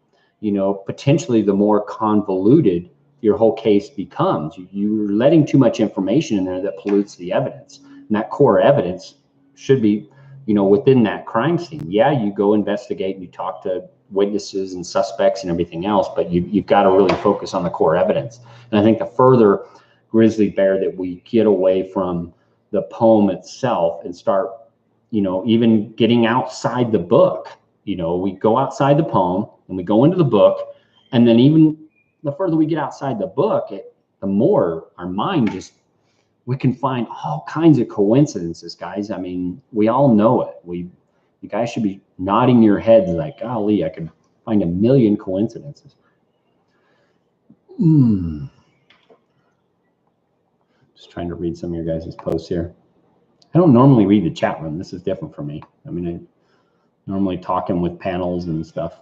Speaker 1: potentially the more convoluted your whole case becomes. You're letting too much information in there that pollutes the evidence. And that core evidence should be, within that crime scene. Yeah, you go investigate and you talk to witnesses and suspects and everything else, but you've got to really focus on the core evidence. And I think the further, Grizzly Bear, that we get away from the poem itself and start, even getting outside the book, we go outside the poem and we go into the book, and then even the further we get outside the book, the more our mind we can find all kinds of coincidences, guys. I mean, we all know it. You guys should be nodding your heads like, golly, I could find a million coincidences. Just trying to read some of your guys' posts here. I don't normally read the chat room. This is different for me. I mean, I normally talking with panels and stuff.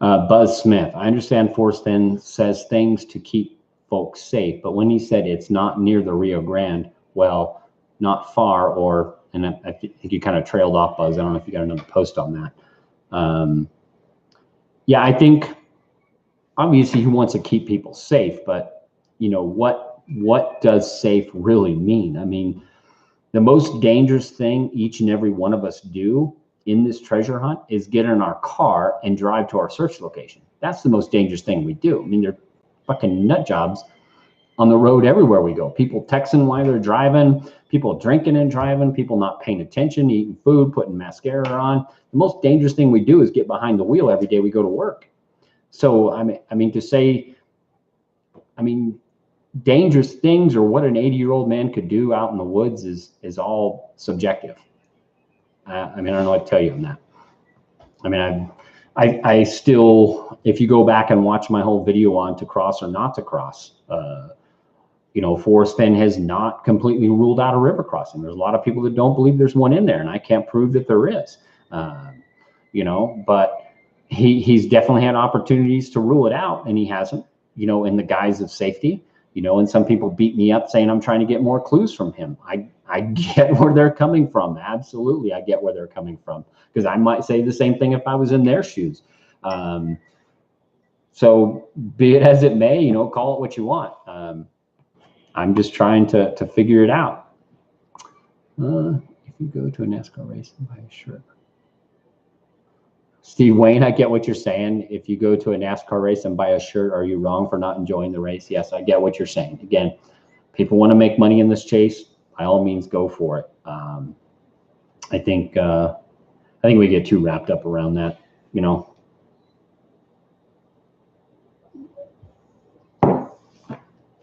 Speaker 1: Buzz Smith, I understand Forrest Fenn says things to keep folks safe, but when he said it's not near the Rio Grande, well, not far, and I think you kind of trailed off, Buzz. I don't know if you got another post on that. Yeah, I think obviously he wants to keep people safe, but what does safe really mean? I mean, the most dangerous thing each and every one of us do in this treasure hunt is get in our car and drive to our search location. That's the most dangerous thing we do. I mean, they're fucking nut jobs on the road everywhere we go. People texting while they're driving, people drinking and driving, people not paying attention, eating food, putting mascara on. The most dangerous thing we do is get behind the wheel every day we go to work. So, I mean, to say, dangerous things or what an 80-year-old man could do out in the woods is all subjective. I mean, I don't know what to tell you on that. I mean, I still, if you go back and watch my whole video on to cross or not to cross, Forrest Fenn has not completely ruled out a river crossing. There's a lot of people that don't believe there's one in there, and I can't prove that there is. But he's definitely had opportunities to rule it out, and he hasn't, in the guise of safety. And some people beat me up saying I'm trying to get more clues from him. I get where they're coming from. Absolutely, I get where they're coming from, because I might say the same thing if I was in their shoes. So be it as it may, call it what you want. I'm just trying to figure it out. If If you go to a NASCAR race and buy a shirt. Steve Wayne, I get what you're saying. If you go to a NASCAR race and buy a shirt, are you wrong for not enjoying the race? Yes, I get what you're saying. Again, people want to make money in this chase. By all means, go for it. I think we get too wrapped up around that, you know.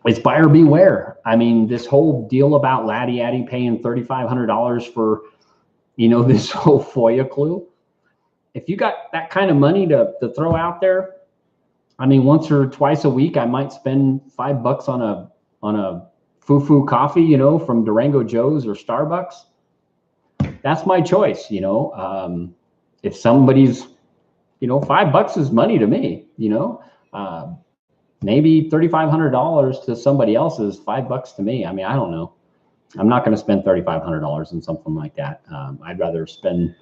Speaker 1: It's buyer beware. I mean, this whole deal about Laddie Addy paying $3,500 for, you know, this whole FOIA clue. If you got that kind of money to throw out there, I mean, once or twice a week, I might spend $5 on a foo-foo coffee, you know, from Durango Joe's or Starbucks. That's my choice, you know. If somebody's, you know, $5 is money to me, you know. Maybe $3,500 to somebody else is $5 to me. I mean, I don't know. I'm not going to spend $3,500 on something like that. I'd rather spend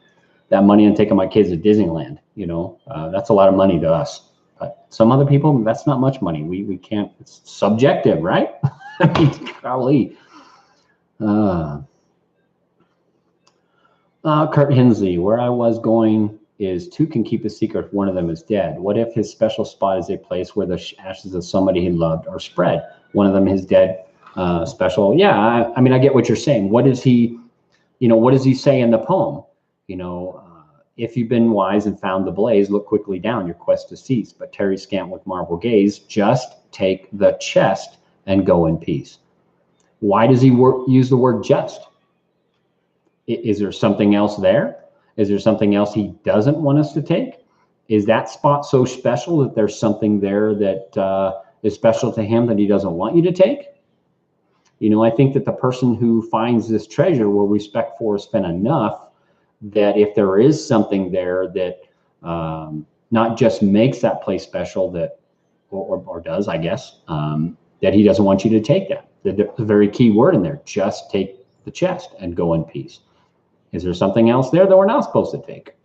Speaker 1: that money on taking my kids to Disneyland. You know, that's a lot of money to us. But some other people, that's not much money. We can't. It's subjective, right? I mean, golly. Kurt Hensley, where I was going is two can keep a secret if one of them is dead. What if his special spot is a place where the ashes of somebody he loved are spread? One of them is dead, special. Yeah, I mean, I get what you're saying. What is he, you know, what does he say in the poem? You know, if you've been wise and found the blaze, look quickly down, your quest to cease. But Terry scant with marble gaze, just take the chest and go in peace. Why does he use the word just? Is there something else there? Is there something else he doesn't want us to take? Is that spot so special that there's something there that is special to him that he doesn't want you to take? You know, I think that the person who finds this treasure will respect Forrest Fenn enough that if there is something there that not just makes that place special, that or does, I guess, that he doesn't want you to take that. The very key word in there, just take the chest and go in peace. Is there something else there that we're not supposed to take?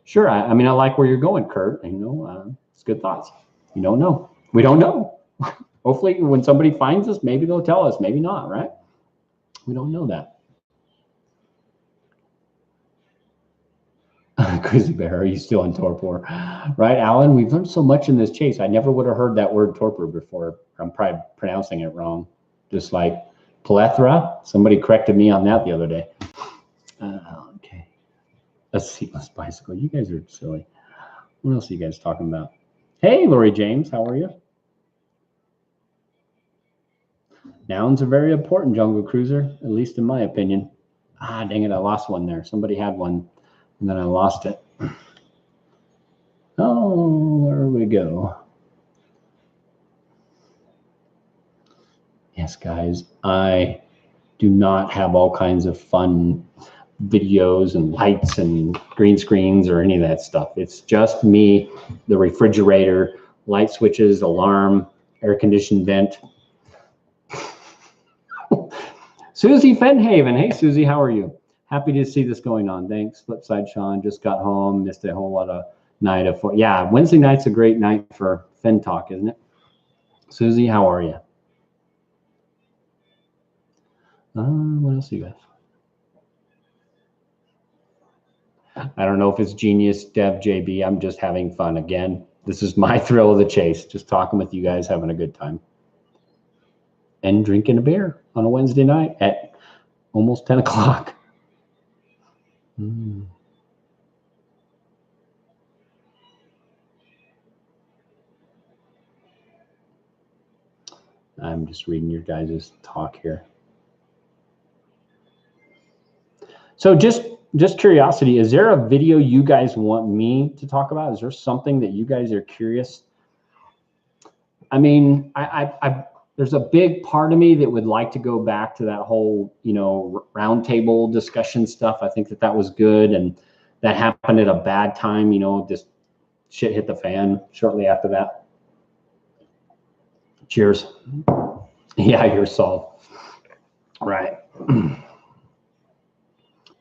Speaker 1: Sure. I mean, I like where you're going, Kurt. You know, it's good thoughts. You don't know. We don't know. Hopefully, when somebody finds us, maybe they'll tell us. Maybe not, right? We don't know that. Crazy Bear, are you still in torpor? Right, Alan? We've learned so much in this chase. I never would have heard that word torpor before. I'm probably pronouncing it wrong. Just like plethora. Somebody corrected me on that the other day. Okay. Let's see. Let's bicycle. You guys are silly. What else are you guys talking about? Hey, Lori James, how are you? Nouns are very important, Jungle Cruiser, at least in my opinion. Ah, dang it, I lost one there. Somebody had one, and then I lost it. Oh, where we go? Yes, guys, I do not have all kinds of fun videos and lights and green screens or any of that stuff. It's just me, the refrigerator, light switches, alarm, air conditioned vent. Susie Fenhaven. Hey, Susie, how are you? Happy to see this going on. Thanks. Flipside Sean just got home, missed a whole lot of night of. Yeah, Wednesday night's a great night for Fen Talk, isn't it? Susie, how are you? What else you got? I don't know if it's Genius, Dev, JB. I'm just having fun again. This is my thrill of the chase, just talking with you guys, having a good time. And drinking a beer on a Wednesday night at almost 10 o'clock. I'm just reading your guys' talk here. So just curiosity, is there a video you guys want me to talk about? Is there something that you guys are curious? I mean, there's a big part of me that would like to go back to that whole, you know, roundtable discussion stuff. I think that was good, and that happened at a bad time. You know, just shit hit the fan shortly after that. Cheers. Yeah, you're solved. Right.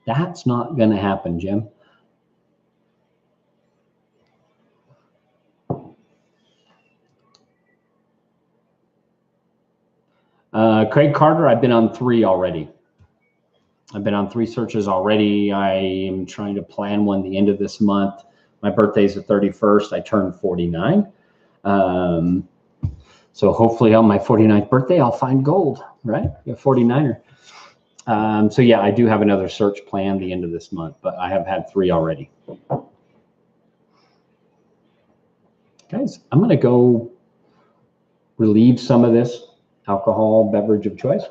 Speaker 1: That's not going to happen, Jim. Craig Carter, I've been on 3 already. I've been on 3 searches already. I am trying to plan one the end of this month. My birthday is the 31st. I turned 49. So hopefully on my 49th birthday, I'll find gold, right? A 49er. So yeah, I do have another search plan the end of this month, but I have had 3 already. Guys, I'm going to go relieve some of this alcohol beverage of choice.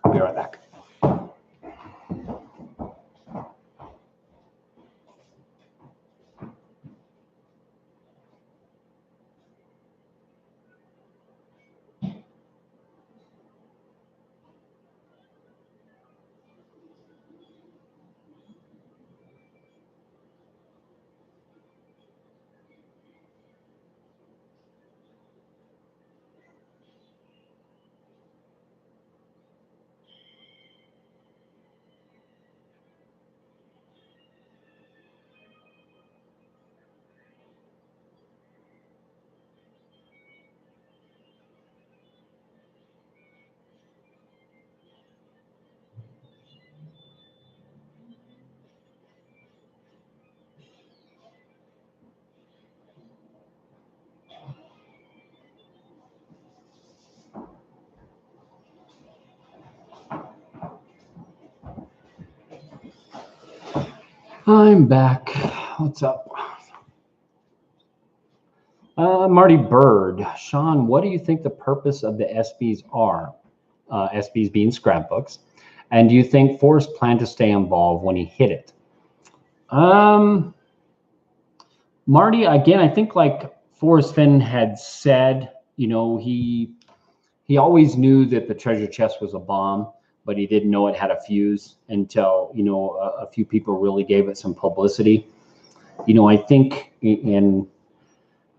Speaker 1: I'll be right back. I'm back. What's up? Marty Bird. Sean, what do you think the purpose of the SBs are? SBs being scrapbooks. And do you think Forrest planned to stay involved when he hit it? Marty, again, I think like Forrest Fenn had said, you know, he always knew that the treasure chest was a bomb, but he didn't know it had a fuse until, you know, a few people really gave it some publicity. You know, I think, and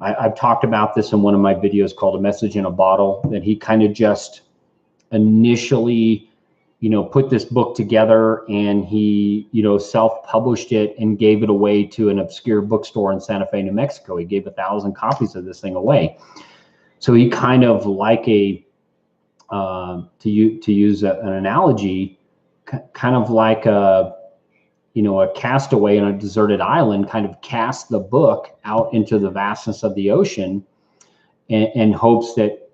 Speaker 1: I've talked about this in one of my videos called A Message in a Bottle, that he kind of just initially, you know, put this book together and he, you know, self-published it and gave it away to an obscure bookstore in Santa Fe, New Mexico. He gave 1,000 copies of this thing away. So he kind of like a, to use an analogy, kind of like a, you know, a castaway on a deserted island, kind of cast the book out into the vastness of the ocean and hopes that,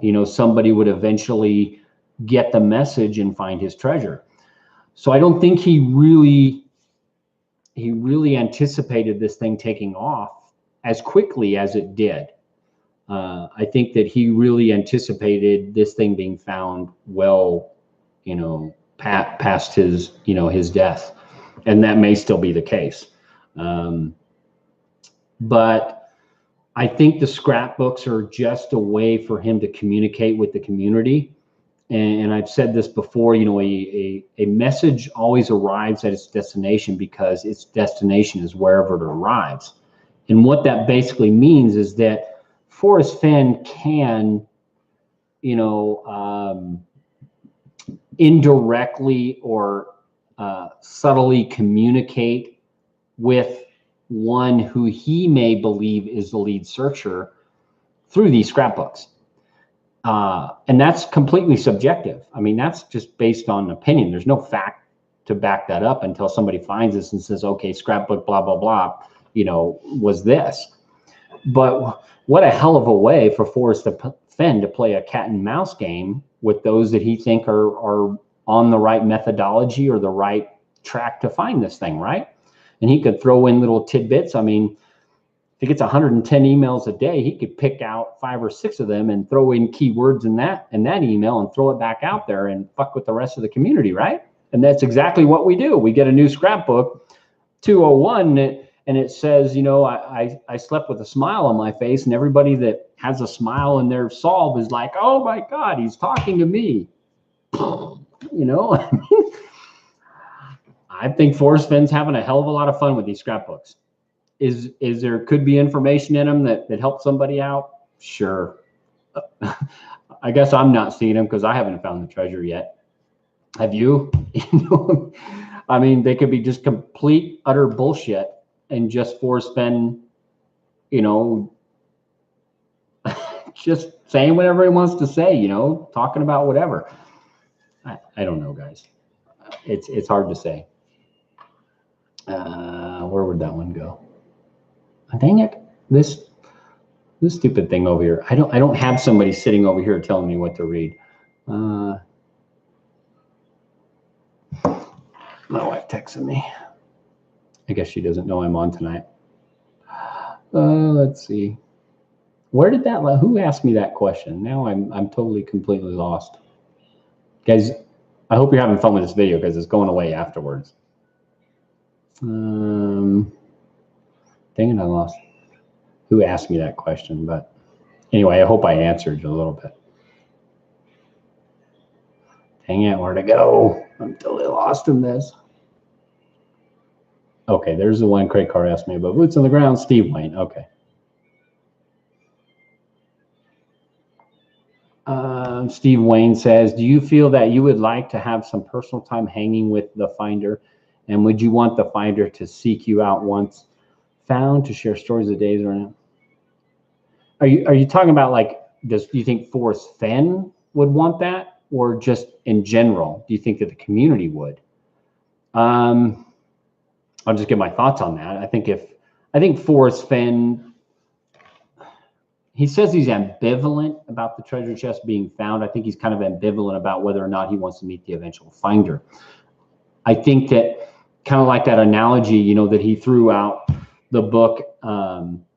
Speaker 1: you know, somebody would eventually get the message and find his treasure. So I don't think he really anticipated this thing taking off as quickly as it did. I think that he really anticipated this thing being found well, you know, past his, you know, his death. And that may still be the case. But I think the scrapbooks are just a way for him to communicate with the community. And I've said this before, you know, a message always arrives at its destination because its destination is wherever it arrives. And what that basically means is that Forrest Fenn can, you know, indirectly or subtly communicate with one who he may believe is the lead searcher through these scrapbooks. And that's completely subjective. I mean, that's just based on opinion. There's no fact to back that up until somebody finds this and says, okay, scrapbook, blah, blah, blah, you know, was this. But what a hell of a way for Forrest Fenn to play a cat and mouse game with those that he think are on the right methodology or the right track to find this thing, right? And he could throw in little tidbits. I mean, if he gets 110 emails a day, he could pick out 5 or 6 of them and throw in keywords in that email and throw it back out there and fuck with the rest of the community, right? And that's exactly what we do. We get a new scrapbook, 201, and it says, you know, I slept with a smile on my face, and everybody that has a smile in their solve is like, oh my God, he's talking to me. You know, I think Forrest Fenn's having a hell of a lot of fun with these scrapbooks. Is there could be information in them that helps somebody out? Sure. I guess I'm not seeing them because I haven't found the treasure yet. Have you? You know, I mean, they could be just complete, utter bullshit and just Forrest Fenn, you know, just saying whatever he wants to say, you know, talking about whatever. I don't know, guys. It's hard to say. Where would that one go? Dang it! This stupid thing over here. I don't have somebody sitting over here telling me what to read. My wife texted me. I guess she doesn't know I'm on tonight. Let's see. Where did that? Who asked me that question? Now I'm totally completely lost. Guys, I hope you're having fun with this video because it's going away afterwards. Dang it, I lost who asked me that question, but anyway, I hope I answered you a little bit. Dang it, where'd it go? I'm totally lost in this. Okay, there's the one Craig Carr asked me about. Boots on the ground, Steve Wayne. Okay. Steve Wayne says, do you feel that you would like to have some personal time hanging with the finder? And would you want the finder to seek you out once found to share stories of days or not? Are you talking about like, do you think Forrest Fenn would want that, or just in general? Do you think that the community would? I'll just give my thoughts on that. I think Forrest Fenn, he says he's ambivalent about the treasure chest being found. I think he's kind of ambivalent about whether or not he wants to meet the eventual finder. I think that kind of like that analogy, you know, that he threw out the book,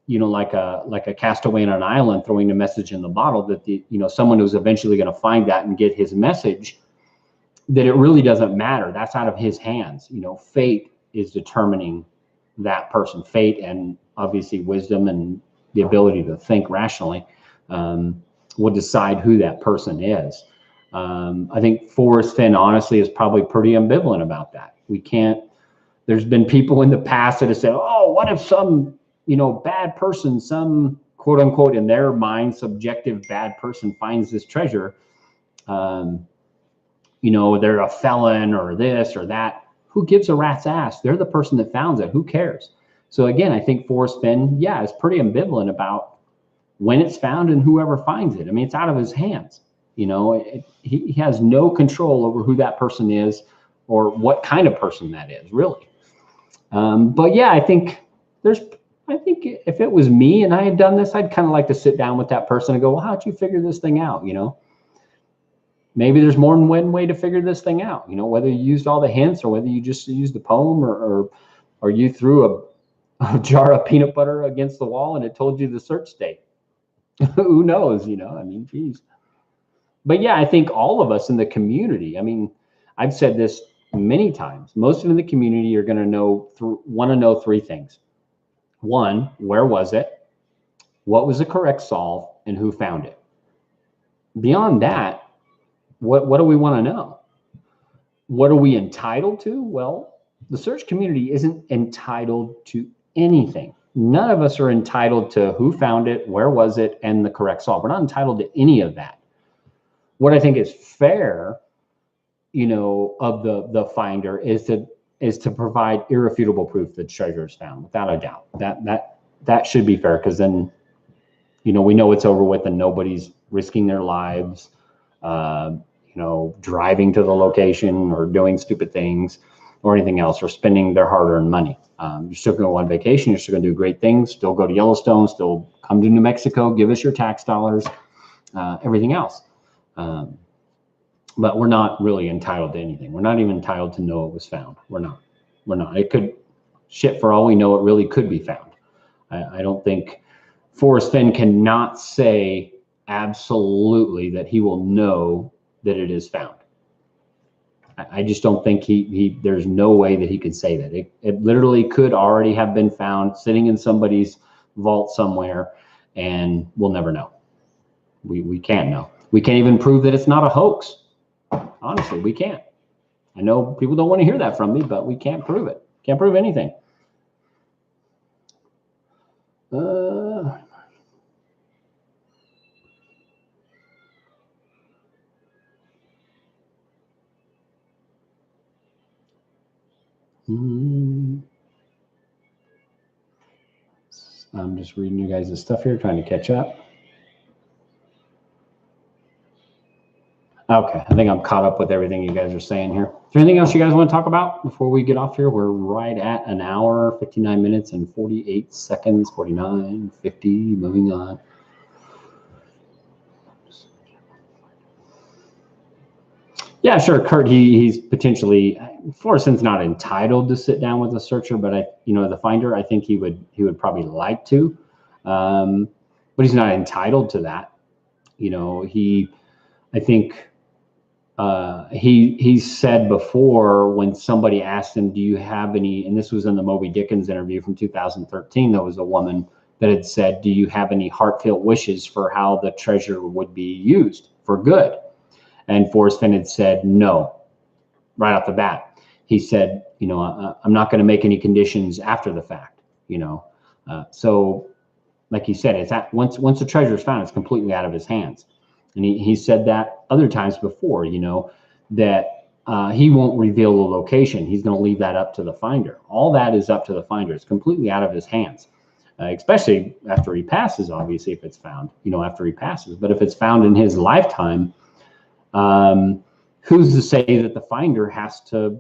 Speaker 1: you know, like a castaway on an island throwing a message in the bottle, that someone who's eventually going to find that and get his message, that it really doesn't matter. That's out of his hands. You know, fate is determining that person. Fate and obviously wisdom and the ability to think rationally will decide who that person is. I think Forrest Fenn honestly is probably pretty ambivalent about that. There's been people in the past that have said, oh, what if some, bad person, some quote unquote, in their mind, subjective bad person finds this treasure, they're a felon or this or that. Who gives a rat's ass? They're the person that found it. Who cares? So again, I think Forrest Fenn, is pretty ambivalent about when it's found and whoever finds it. I mean, it's out of his hands. He has no control over who that person is or what kind of person that is, really. But yeah, I think if it was me and I had done this, I'd kind of like to sit down with that person and go, well, how'd you figure this thing out? Maybe there's more than one way to figure this thing out, whether you used all the hints or whether you just used the poem or you threw a jar of peanut butter against the wall and it told you the search state. Who knows, I mean, geez. But yeah, I think all of us in the community, I mean, I've said this many times, most of the community are going to want to know three things. One, where was it? What was the correct solve? And who found it? Beyond that, what do we want to know? What are we entitled to? Well, the search community isn't entitled to anything. None of us are entitled to who found it, where was it, and the correct solve. We're not entitled to any of that. What I think is fair, of the finder is to provide irrefutable proof that treasure is found, without a doubt. That should be fair, because then, we know it's over with and nobody's risking their lives, driving to the location or doing stupid things or anything else, or spending their hard-earned money. You're still going to go on vacation. You're still going to do great things. Still go to Yellowstone. Still come to New Mexico. Give us your tax dollars. Everything else. But we're not really entitled to anything. We're not even entitled to know it was found. We're not. It could, for all we know, it really could be found. I don't think Forrest Fenn cannot say absolutely that he will know that it is found. I just don't think there's no way that he could say that. It literally could already have been found sitting in somebody's vault somewhere, and we'll never know. We can't know. We can't even prove that it's not a hoax. Honestly, we can't. I know people don't want to hear that from me, but we can't prove it. Can't prove anything. I'm just reading you guys' stuff here, trying to catch up. Okay, I think I'm caught up with everything you guys are saying here. Is there anything else you guys want to talk about before we get off here? We're right at an hour, 59 minutes and 48 seconds, 49, 50, moving on. Yeah, sure. Kurt, he's potentially, Forreston's not entitled to sit down with the searcher, but the finder, I think he would probably like to, but he's not entitled to that. I think he said before when somebody asked him, do you have any, and this was in the Moby Dickens interview from 2013, there was a woman that had said, do you have any heartfelt wishes for how the treasure would be used for good? And Forrest Fenn had said no, right off the bat. He said, I'm not going to make any conditions after the fact, so like he said, it's once the treasure is found, it's completely out of his hands. And he said that other times before, that he won't reveal the location. He's going to leave that up to the finder. All that is up to the finder. It's completely out of his hands, especially after he passes, obviously, if it's found, after he passes. But if it's found in his lifetime, who's to say that the finder has to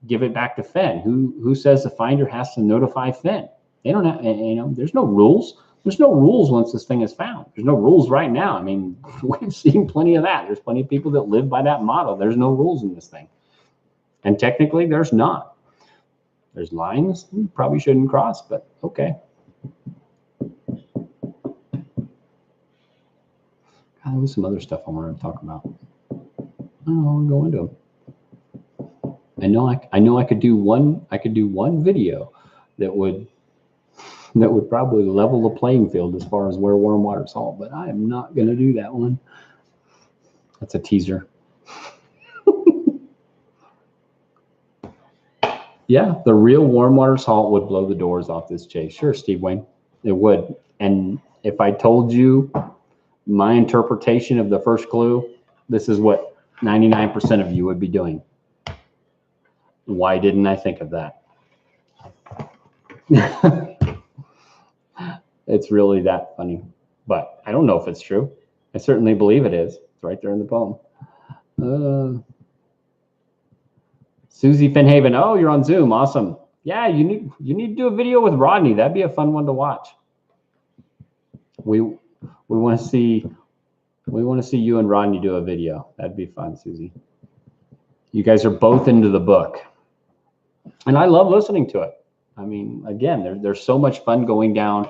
Speaker 1: give it back to Fenn? Who says the finder has to notify Fenn? They don't have, there's no rules. There's no rules once this thing is found. There's no rules right now. I mean, we've seen plenty of that. There's plenty of people that live by that model. There's no rules in this thing. And technically, there's not. There's lines you probably shouldn't cross, but okay. God, there was some other stuff I wanted to talk about. I don't want to go into them. I know I could do one video that would probably level the playing field as far as where warm water salt, but I am not going to do that one. That's a teaser. Yeah, the real warm water salt would blow the doors off this chase. Sure, Steve Wayne, it would. And if I told you my interpretation of the first clue, this is what 99% of you would be doing. Why didn't I think of that? It's really that funny, but I don't know if it's true. I certainly believe it is. It's right there in the poem. Susie Finhaven. Oh, you're on Zoom. Awesome. Yeah, you need to do a video with Rodney. That'd be a fun one to watch. We want to see you and Rodney do a video. That'd be fun, Susie. You guys are both into the book, and I love listening to it. I mean, again, there's so much fun going down,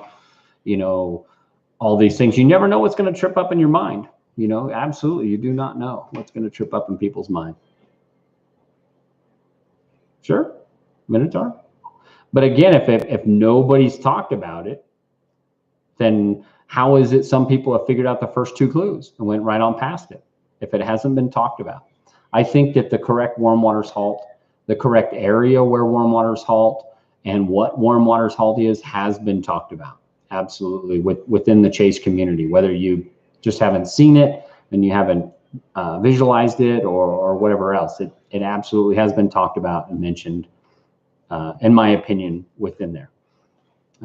Speaker 1: all these things. You never know what's going to trip up in your mind. Absolutely, you do not know what's going to trip up in people's mind. Sure, Minotaur. But again, if nobody's talked about it, then how is it some people have figured out the first two clues and went right on past it if it hasn't been talked about? I think that the correct warm water salt, the correct area where warm water salt, and what warm water salt is has been talked about. Absolutely, within the chase community, whether you just haven't seen it and you haven't visualized it or whatever else, it absolutely has been talked about and mentioned, in my opinion, within there.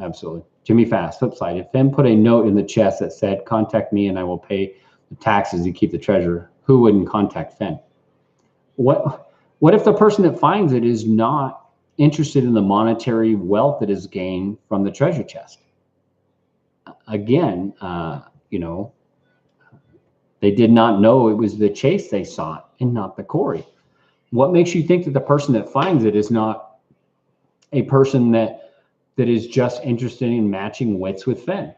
Speaker 1: Absolutely. Jimmy Fast, flip side. If Fenn put a note in the chest that said, contact me and I will pay the taxes to keep the treasure, who wouldn't contact Fenn? What if the person that finds it is not interested in the monetary wealth that is gained from the treasure chest? Again, they did not know it was the chase they sought and not the quarry. What makes you think that the person that finds it is not a person that is just interested in matching wits with Fenn?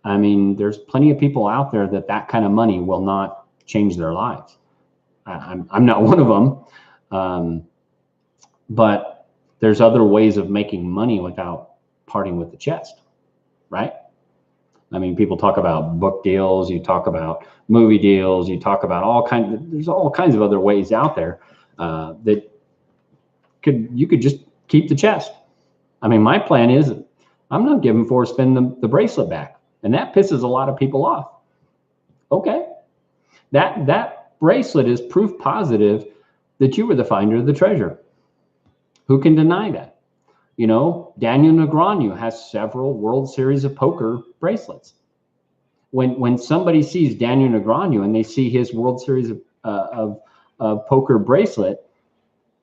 Speaker 1: I mean, there's plenty of people out there that kind of money will not change their lives. I'm not one of them, but there's other ways of making money without parting with the chest, right? I mean, people talk about book deals, you talk about movie deals, you talk about there's all kinds of other ways out there that you could just keep the chest. I mean, my plan is I'm not giving Forrest Fenn the bracelet back, and that pisses a lot of people off. Okay, that bracelet is proof positive that you were the finder of the treasure. Who can deny that? Daniel Negreanu has several World Series of Poker bracelets. when somebody sees Daniel Negreanu and they see his World Series of poker bracelet,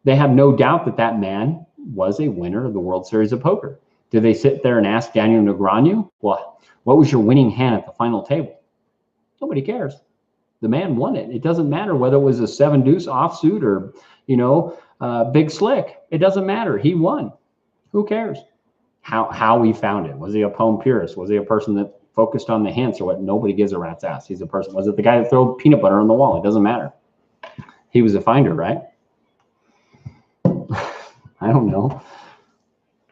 Speaker 1: they have no doubt that that man was a winner of the World Series of Poker. Do they sit there and ask Daniel Negreanu, well, what was your winning hand at the final table? Nobody cares. The man won it. It doesn't matter whether it was a 7-deuce offsuit or, big slick. It doesn't matter. He won. Who cares? How he found it. Was he a poem purist? Was he a person that focused on the hints or what? Nobody gives a rat's ass. He's a person. Was it the guy that threw peanut butter on the wall? It doesn't matter. He was a finder, right? I don't know.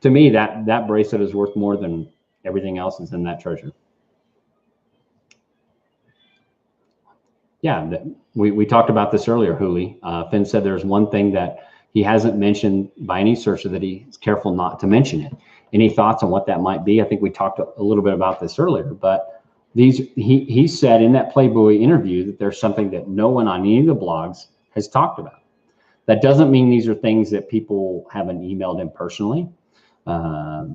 Speaker 1: To me, that bracelet is worth more than everything else that's in that treasure. Yeah, we talked about this earlier, Huli. Finn said there's one thing that he hasn't mentioned by any searcher that he's careful not to mention it. Any thoughts on what that might be? I think we talked a little bit about this earlier, but he said in that Playboy interview that there's something that no one on any of the blogs has talked about. That doesn't mean these are things that people haven't emailed him personally, as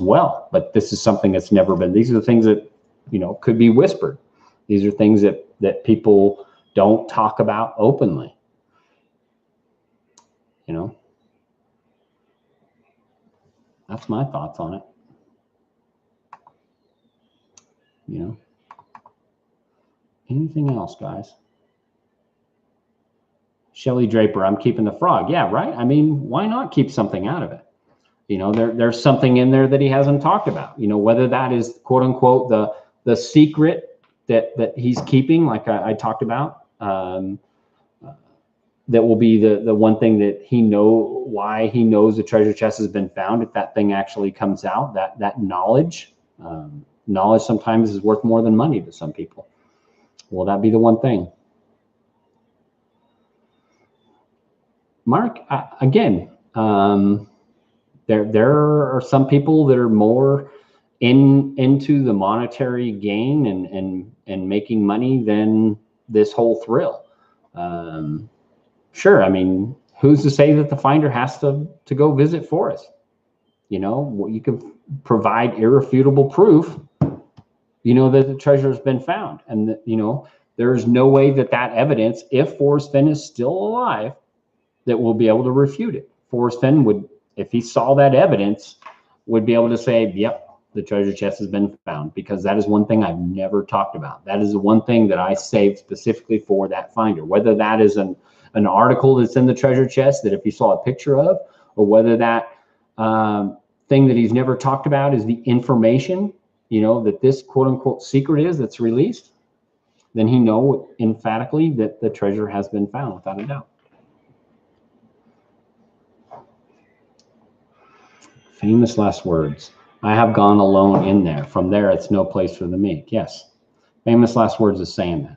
Speaker 1: well. But this is something that's never been. These are the things that could be whispered. These are things that people don't talk about openly. That's my thoughts on it. Anything else, guys? Shelly Draper, I'm keeping the frog. Yeah, right. I mean, why not keep something out of it? There's something in there that he hasn't talked about. Whether that is quote unquote the secret that he's keeping, like I talked about, that will be the one thing that why he knows the treasure chest has been found. If that thing actually comes out, that knowledge sometimes is worth more than money to some people. Will that be the one thing? Mark, again, there are some people that are more into the monetary gain and making money than this whole thrill. Sure, I mean, who's to say that the finder has to go visit for us? You can provide irrefutable proof, that the treasure has been found, and that there is no way that evidence, if Forrest Fenn is still alive, that will be able to refute it. Forrest Fenn would, if he saw that evidence, would be able to say, yep, the treasure chest has been found, because that is one thing I've never talked about. That is the one thing that I saved specifically for that finder, whether that is an article that's in the treasure chest that if he saw a picture of, or whether that thing that he's never talked about is the information, that this quote unquote secret is that's released, then he know emphatically that the treasure has been found without a doubt. Famous last words. I have gone alone in there. From there, it's no place for the meek. Yes. Famous last words is saying that.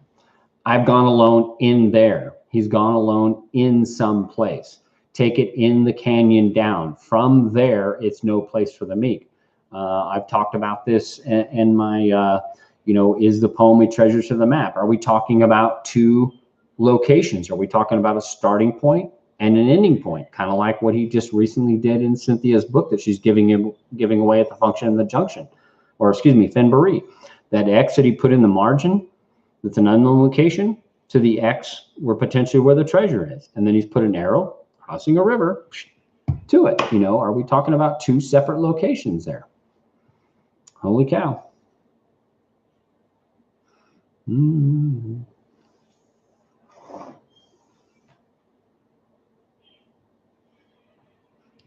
Speaker 1: I've gone alone in there. He's gone alone in some place. Take it in the canyon down. From there, it's no place for the meek. I've talked about this in my, is the poem a treasure to the map? Are we talking about two locations? Are we talking about a starting point and an ending point, kind of like what he just recently did in Cynthia's book that she's giving away at the Function of the Junction, or excuse me, Finbury. That X that he put in the margin, that's an unknown location, to the X where the treasure is. And then he's put an arrow crossing a river to it. Are we talking about two separate locations there? Holy cow. Mm-hmm.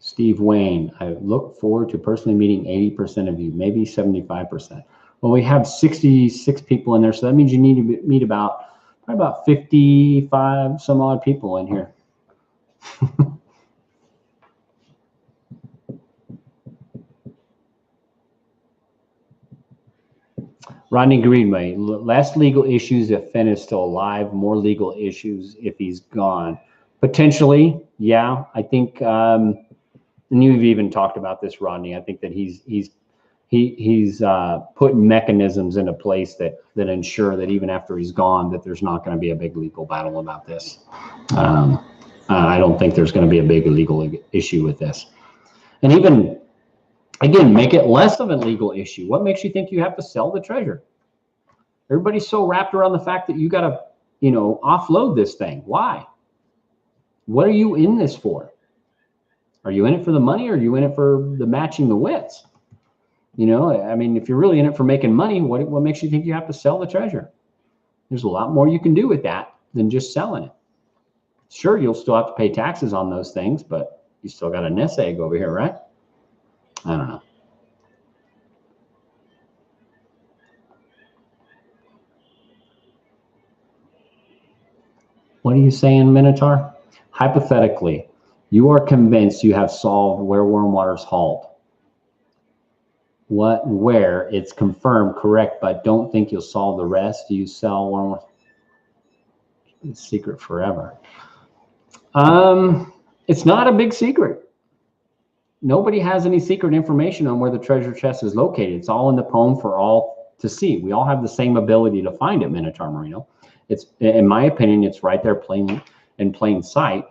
Speaker 1: Steve Wayne, I look forward to personally meeting 80% of you, maybe 75%. Well, we have 66 people in there, so that means you need to meet probably about 55 some odd people in here. Rodney Greenway, less legal issues if Fenn is still alive, more legal issues if he's gone. Potentially, yeah. I think, and you've even talked about this, Rodney. I think that he's put mechanisms into place that ensure that even after he's gone, that there's not going to be a big legal battle about this. I don't think there's going to be a big legal issue with this. And even Again, make it less of a legal issue. What makes you think you have to sell the treasure? Everybody's so wrapped around the fact that you got to, you know, offload this thing. Why? What are you in this for? Are you in it for the money, or are you in it for the matching the wits? You know, I mean, if you're really in it for making money, what makes you think you have to sell the treasure? There's a lot more you can do with that than just selling it. Sure, you'll still have to pay taxes on those things, but you still got a nest egg over here, right? I don't know. What are you saying, Minotaur? Hypothetically, you are convinced you have solved where warm waters halt. What, where, it's confirmed, correct, but don't think you'll solve the rest. Do you sell warm waters? Secret forever. It's not a big secret. Nobody has any secret information on where the treasure chest is located. It's all in the poem for all to see. We all have the same ability to find it, Minotaur Marino. It's, in my opinion, it's right there in plain sight.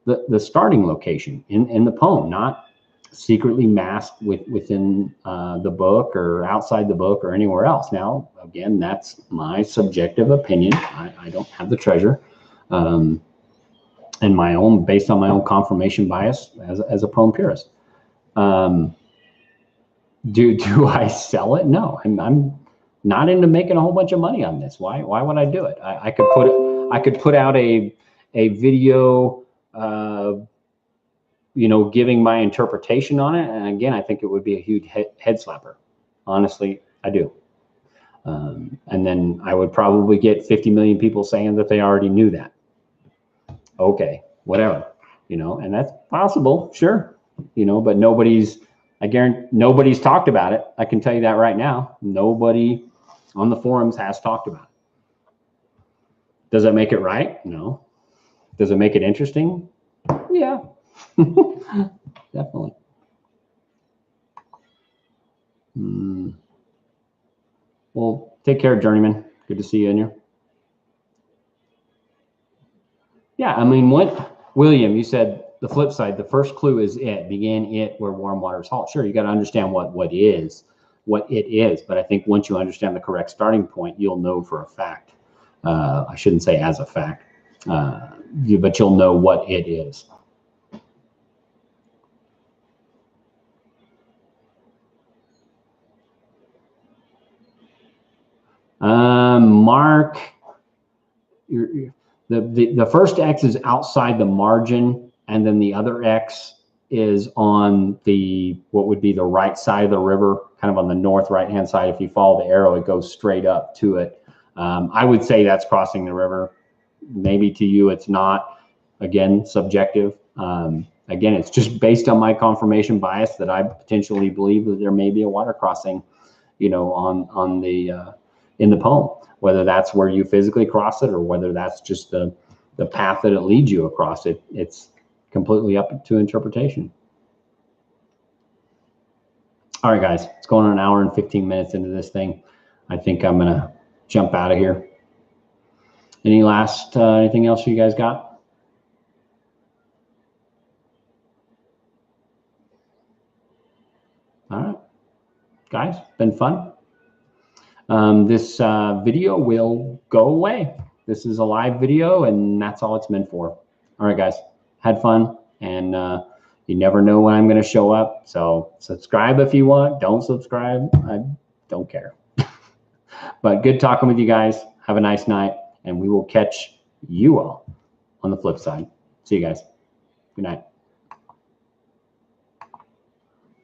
Speaker 1: The starting location in the poem, not secretly masked within the book or outside the book or anywhere else. Now, again, that's my subjective opinion. I don't have the treasure, and my own, based on my own confirmation bias as a poem purist. Do I sell it? No, I'm not into making a whole bunch of money on this. Why would I do it? I could put out a video, you know, giving my interpretation on it. And again, I think it would be a huge head slapper. Honestly, I do. And then I would probably get 50 million people saying that they already knew that. Okay, whatever, you know, and that's possible, sure, you know, but I guarantee nobody's talked about it. I can tell you that right now. Nobody on the forums has talked about it. Does it make it right? No. Does it make it interesting? Yeah. Definitely. Well, take care, Journeyman. Good to see you in here. Yeah, I mean, William, you said the flip side, the first clue is it, begin it where warm waters halt. Sure, you got to understand what it is. But I think once you understand the correct starting point, you'll know for a fact. I shouldn't say as a fact, but you'll know what it is. Mark, the first X is outside the margin, and then the other X is on what would be the right side of the river, kind of on the north right-hand side. If you follow the arrow, it goes straight up to it. I would say that's crossing the river. Maybe to you, it's not. Again, subjective. Again, it's just based on my confirmation bias that I potentially believe that there may be a water crossing, you know, on the in the poem. Whether that's where you physically cross it or whether that's just the path that it leads you across it, it's completely up to interpretation. All right, guys, it's going on an hour and 15 minutes into this thing. I think I'm gonna jump out of here. Any last anything else you guys got? All right, guys, been fun. This video will go away. This is a live video, and that's all it's meant for. All right, guys, had fun, and you never know when I'm going to show up. So subscribe if you want. Don't subscribe. I don't care. But good talking with you guys. Have a nice night, and we will catch you all on the flip side. See you guys. Good night.